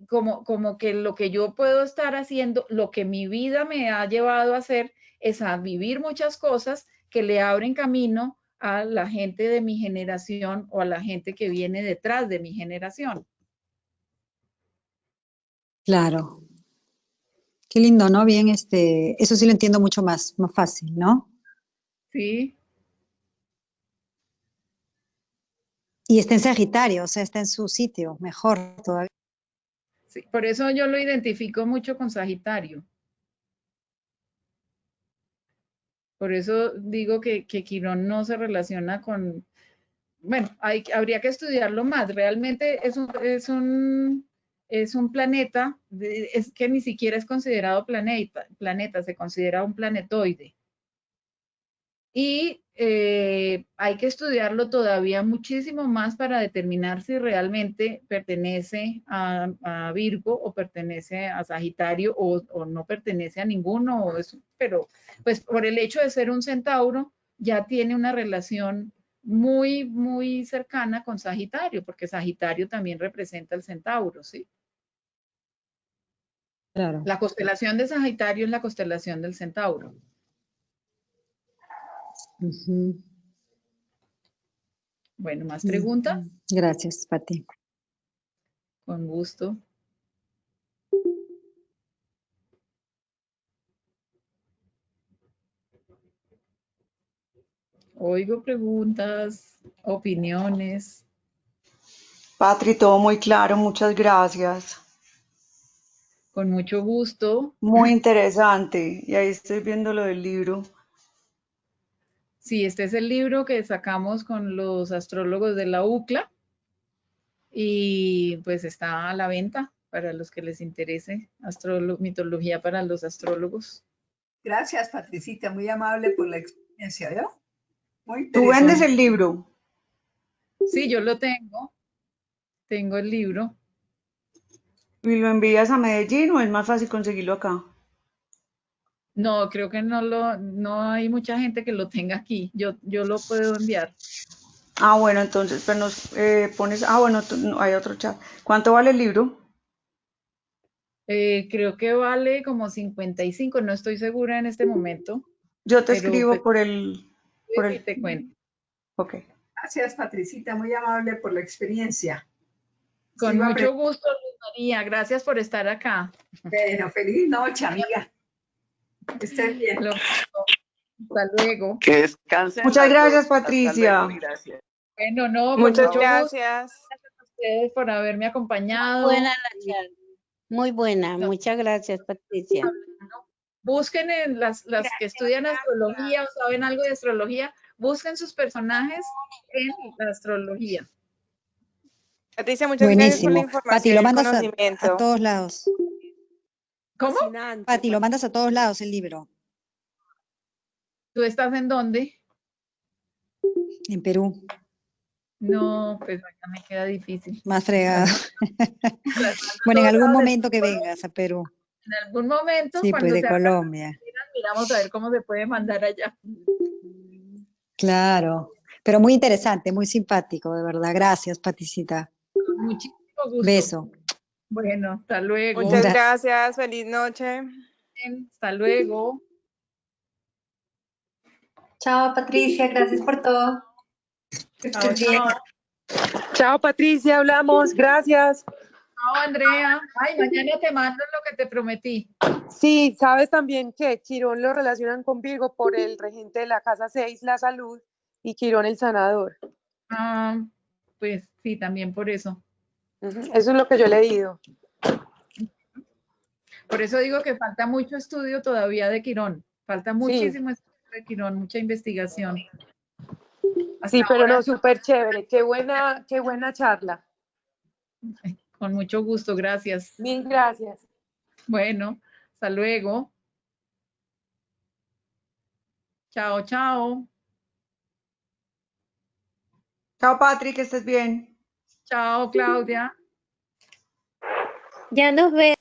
como que lo que yo puedo estar haciendo, lo que mi vida me ha llevado a hacer es a vivir muchas cosas que le abren camino a la gente de mi generación o a la gente que viene detrás de mi generación. Claro. Qué lindo, ¿no? Bien, eso sí lo entiendo mucho más fácil, ¿no? Sí, Y está en Sagitario, o sea, está en su sitio, mejor todavía. sí, por eso yo lo identifico mucho con Sagitario. Por eso digo que Quirón no se relaciona con, bueno, habría que estudiarlo más. Realmente es un planeta, es que ni siquiera es considerado planeta, se considera un planetoide. Y hay que estudiarlo todavía muchísimo más para determinar si realmente pertenece a Virgo o pertenece a Sagitario o no pertenece a ninguno, pero pues por el hecho de ser un centauro ya tiene una relación muy, muy cercana con Sagitario, porque Sagitario también representa el centauro, ¿sí? Claro. La constelación de Sagitario es la constelación del centauro. Ujú. Bueno, ¿más preguntas? Gracias, Pati. Con gusto. Oigo preguntas, opiniones. Patri, todo muy claro, muchas gracias. Con mucho gusto. Muy interesante. Y ahí estoy viendo lo del libro. Sí, este es el libro que sacamos con los astrólogos de la UCLA y pues está a la venta para los que les interese mitología para los astrólogos. Gracias, Patricita, muy amable por la experiencia, ¿yo? Muy Tú vendes interesante. el libro. Sí, yo lo tengo. Tengo el libro. ¿Y lo envías a Medellín o es más fácil conseguirlo acá? No, creo que no hay mucha gente que lo tenga aquí. Yo lo puedo enviar. Ah, bueno, entonces, pero nos pones, ah, bueno, no, hay otro chat. ¿Cuánto vale el libro? Creo que vale como 55, no estoy segura en este momento, Yo te pero escribo pues por sí el, te cuento. ok. Gracias, Patricita, muy amable por la experiencia. Con Sigo mucho aprendiendo. gusto, Luz María. Gracias por estar acá. Bueno, feliz noche, amiga. Que estés bien. Lo mismo. Hasta luego. Que descansen Muchas las gracias, dos. Hasta luego Patricia. y gracias. Bueno, no, con Muchas mucho gusto. gracias. Gracias a ustedes por haberme acompañado. Buena la charla. Muy buena. No, Muchas gracias, Patricia. hablando. Busquen en las que estudian astrología o saben algo de astrología, busquen sus personajes en la astrología. Patricia, muchas gracias por la Buenísimo. Pati, información y lo el mandas a conocimiento. todos lados. ¿Cómo? Pati, lo mandas a todos lados el libro. ¿Tú estás en dónde? En Perú, No, pues acá me queda difícil. más fregado. Las Bueno, en mando algún todas momento que desde vengas a Perú. En algún momento, Sí, pues cuando de se abran las Colombia. oficinas, miramos a ver cómo se puede mandar allá. Claro. Pero muy interesante, muy simpático, de verdad. Gracias, Paticita. Con muchísimo gusto. Beso. Bueno, hasta luego. Muchas Gracias. gracias. Feliz noche. Hasta luego. Chao, Patricia, gracias por todo. Que Chao, estés bien. chao. Chao, Patricia, hablamos. Gracias. Chao, Andrea. Ay, mañana te mando lo que te prometí. Sí, sabes también que Quirón lo relacionan con Virgo por el regente de la casa 6, la salud, y Quirón el sanador. Ah, pues sí, también por eso. Eso es lo que yo he leído. Por eso digo que falta mucho estudio todavía de Quirón. Falta muchísimo estudio de Quirón, mucha investigación. Sí, Hasta pero ahora, no, súper chévere. Qué buena charla. con mucho gusto, gracias. Mil gracias. Bueno, hasta luego. Chao, chao. Chao, Patri, que estés bien. Chao, Claudia. Ya nos vemos.